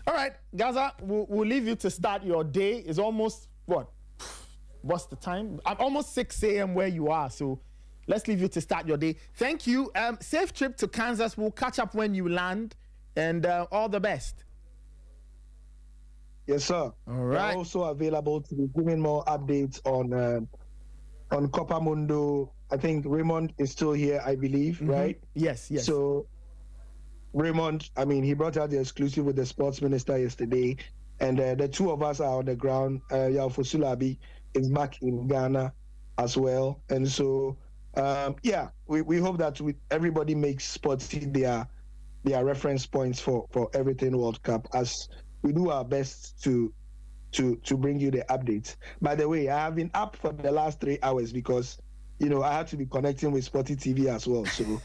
all right, Gaza, we'll leave you to start your day. It's almost what's the time? I'm almost 6 a.m. where you are, so let's leave you to start your day. Thank you. Safe trip to Kansas. We'll catch up when you land, and all the best. Yes, sir. All right. We're also available to be giving more updates on Copa Mundo. I think Raymond is still here, I believe, right? Yes. So Raymond, he brought out the exclusive with the sports minister yesterday, and the 2 of us are on the ground. Yao Fusulabi is back in Ghana as well, and so we hope that everybody makes Sporty their reference points for everything World Cup, as we do our best to bring you the updates. By the way, I have been up for the last 3 hours because I had to be connecting with Sporty TV as well. So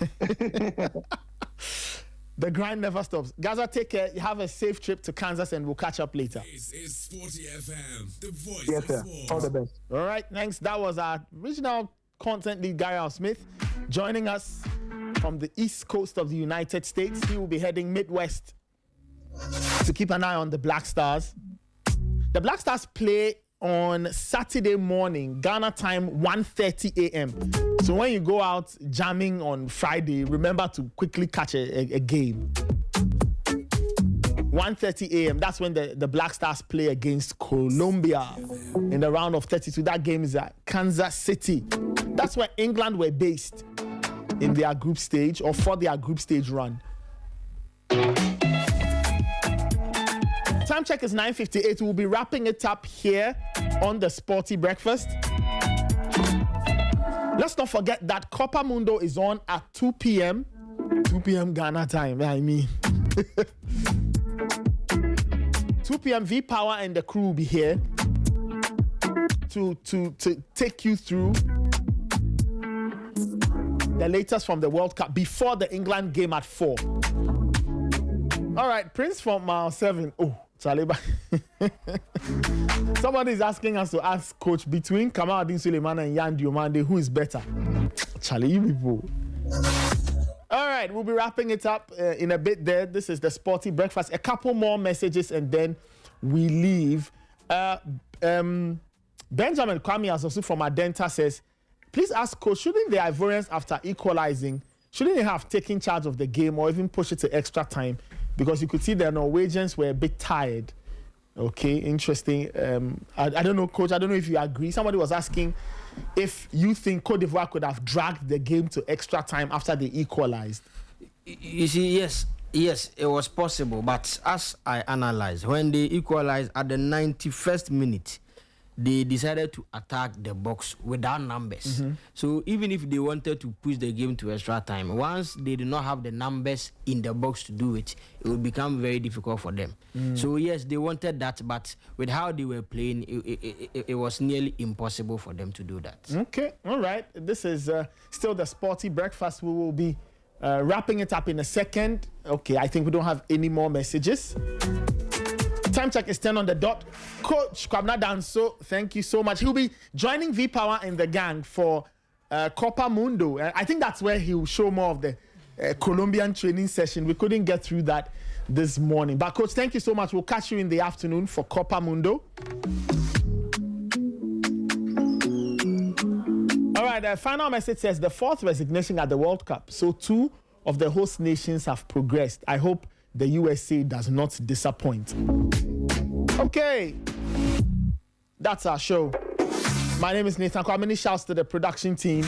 the grind never stops. Gaza, take care. You have a safe trip to Kansas, and we'll catch up later. This is Sporty FM, the voice yes, of sir. sport. All the best. All right, thanks. That was our original content lead, Gary Smith, joining us from the East Coast of the United States. He will be heading Midwest to keep an eye on the Black Stars. The Black Stars play on Saturday morning, Ghana time, 1:30 a.m. So when you go out jamming on Friday, remember to quickly catch a game. 1:30 a.m. That's when the Black Stars play against Colombia in the round of 32. That game is at Kansas City. That's where England were based in their group stage, or for their group stage run. Time check is 9:58. We'll be wrapping it up here on the Sporty Breakfast. Let's not forget that Copa Mundo is on at 2 p.m. 2 p.m. Ghana time, 2 p.m. V-Power and the crew will be here to take you through the latest from the World Cup before the England game at 4. All right, Prince from Mile 7. Oh, Charlie. Somebody is asking us to ask Coach between Kamaldeen Suleiman and Yan Diomande, who is better? Charlie, you people. All right, we'll be wrapping it up in a bit there. This is the Sporty Breakfast. A couple more messages and then we leave. Benjamin Kwame Asosu from Adenta says, please ask Coach, shouldn't the Ivorians, after equalizing, shouldn't they have taken charge of the game or even push it to extra time? Because you could see the Norwegians were a bit tired. Okay, interesting. I don't know, Coach. I don't know if you agree. Somebody was asking if you think Cote d'Ivoire could have dragged the game to extra time after they equalized. You see, yes, it was possible. But as I analyzed, when they equalized at the 91st minute, they decided to attack the box without numbers. So even if they wanted to push the game to extra time, once they did not have the numbers in the box to do it, it would become very difficult for them. So yes, they wanted that, but with how they were playing, it was nearly impossible for them to do that. Okay, all right. This is still the Sporty Breakfast. We will be wrapping it up in a second. Okay, I think we don't have any more messages. Time check is 10 on the dot. Coach Kwabena Danso, thank you so much. He'll be joining V-Power and the gang for Copa Mundo. I think that's where he'll show more of the Colombian training session. We couldn't get through that this morning. But Coach, thank you so much. We'll catch you in the afternoon for Copa Mundo. All right, the final message says the fourth resignation at the World Cup. So 2 of the host nations have progressed. I hope the USA does not disappoint. Okay, that's our show. My name is Nathan Kwame. Many shouts to the production team.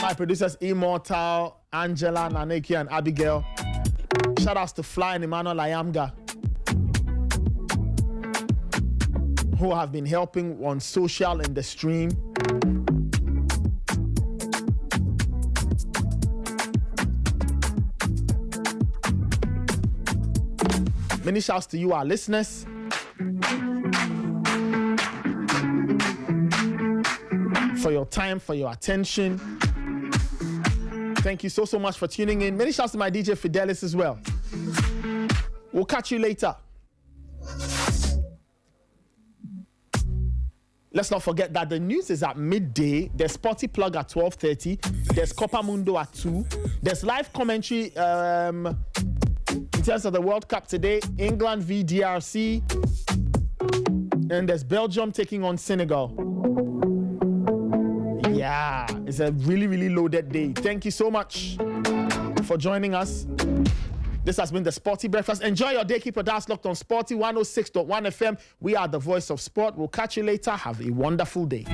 My producers, Immortal, Angela, Naneki, and Abigail. Shout outs to Fly and Emmanuel Ayamga, who have been helping on social and the stream. Many shouts to you, our listeners. For your time, for your attention. Thank you so much for tuning in. Many shouts to my DJ Fidelis as well. We'll catch you later. Let's not forget that the news is at midday. There's Sporty Plug at 12:30. There's Copa Mundo at 2. There's live commentary in terms of the World Cup today. England v DRC. And there's Belgium taking on Senegal. Yeah, it's a really, really loaded day. Thank you so much for joining us. This has been the Sporty Breakfast. Enjoy your day. Keep your dials locked on Sporty 106.1 FM. We are the voice of sport. We'll catch you later. Have a wonderful day.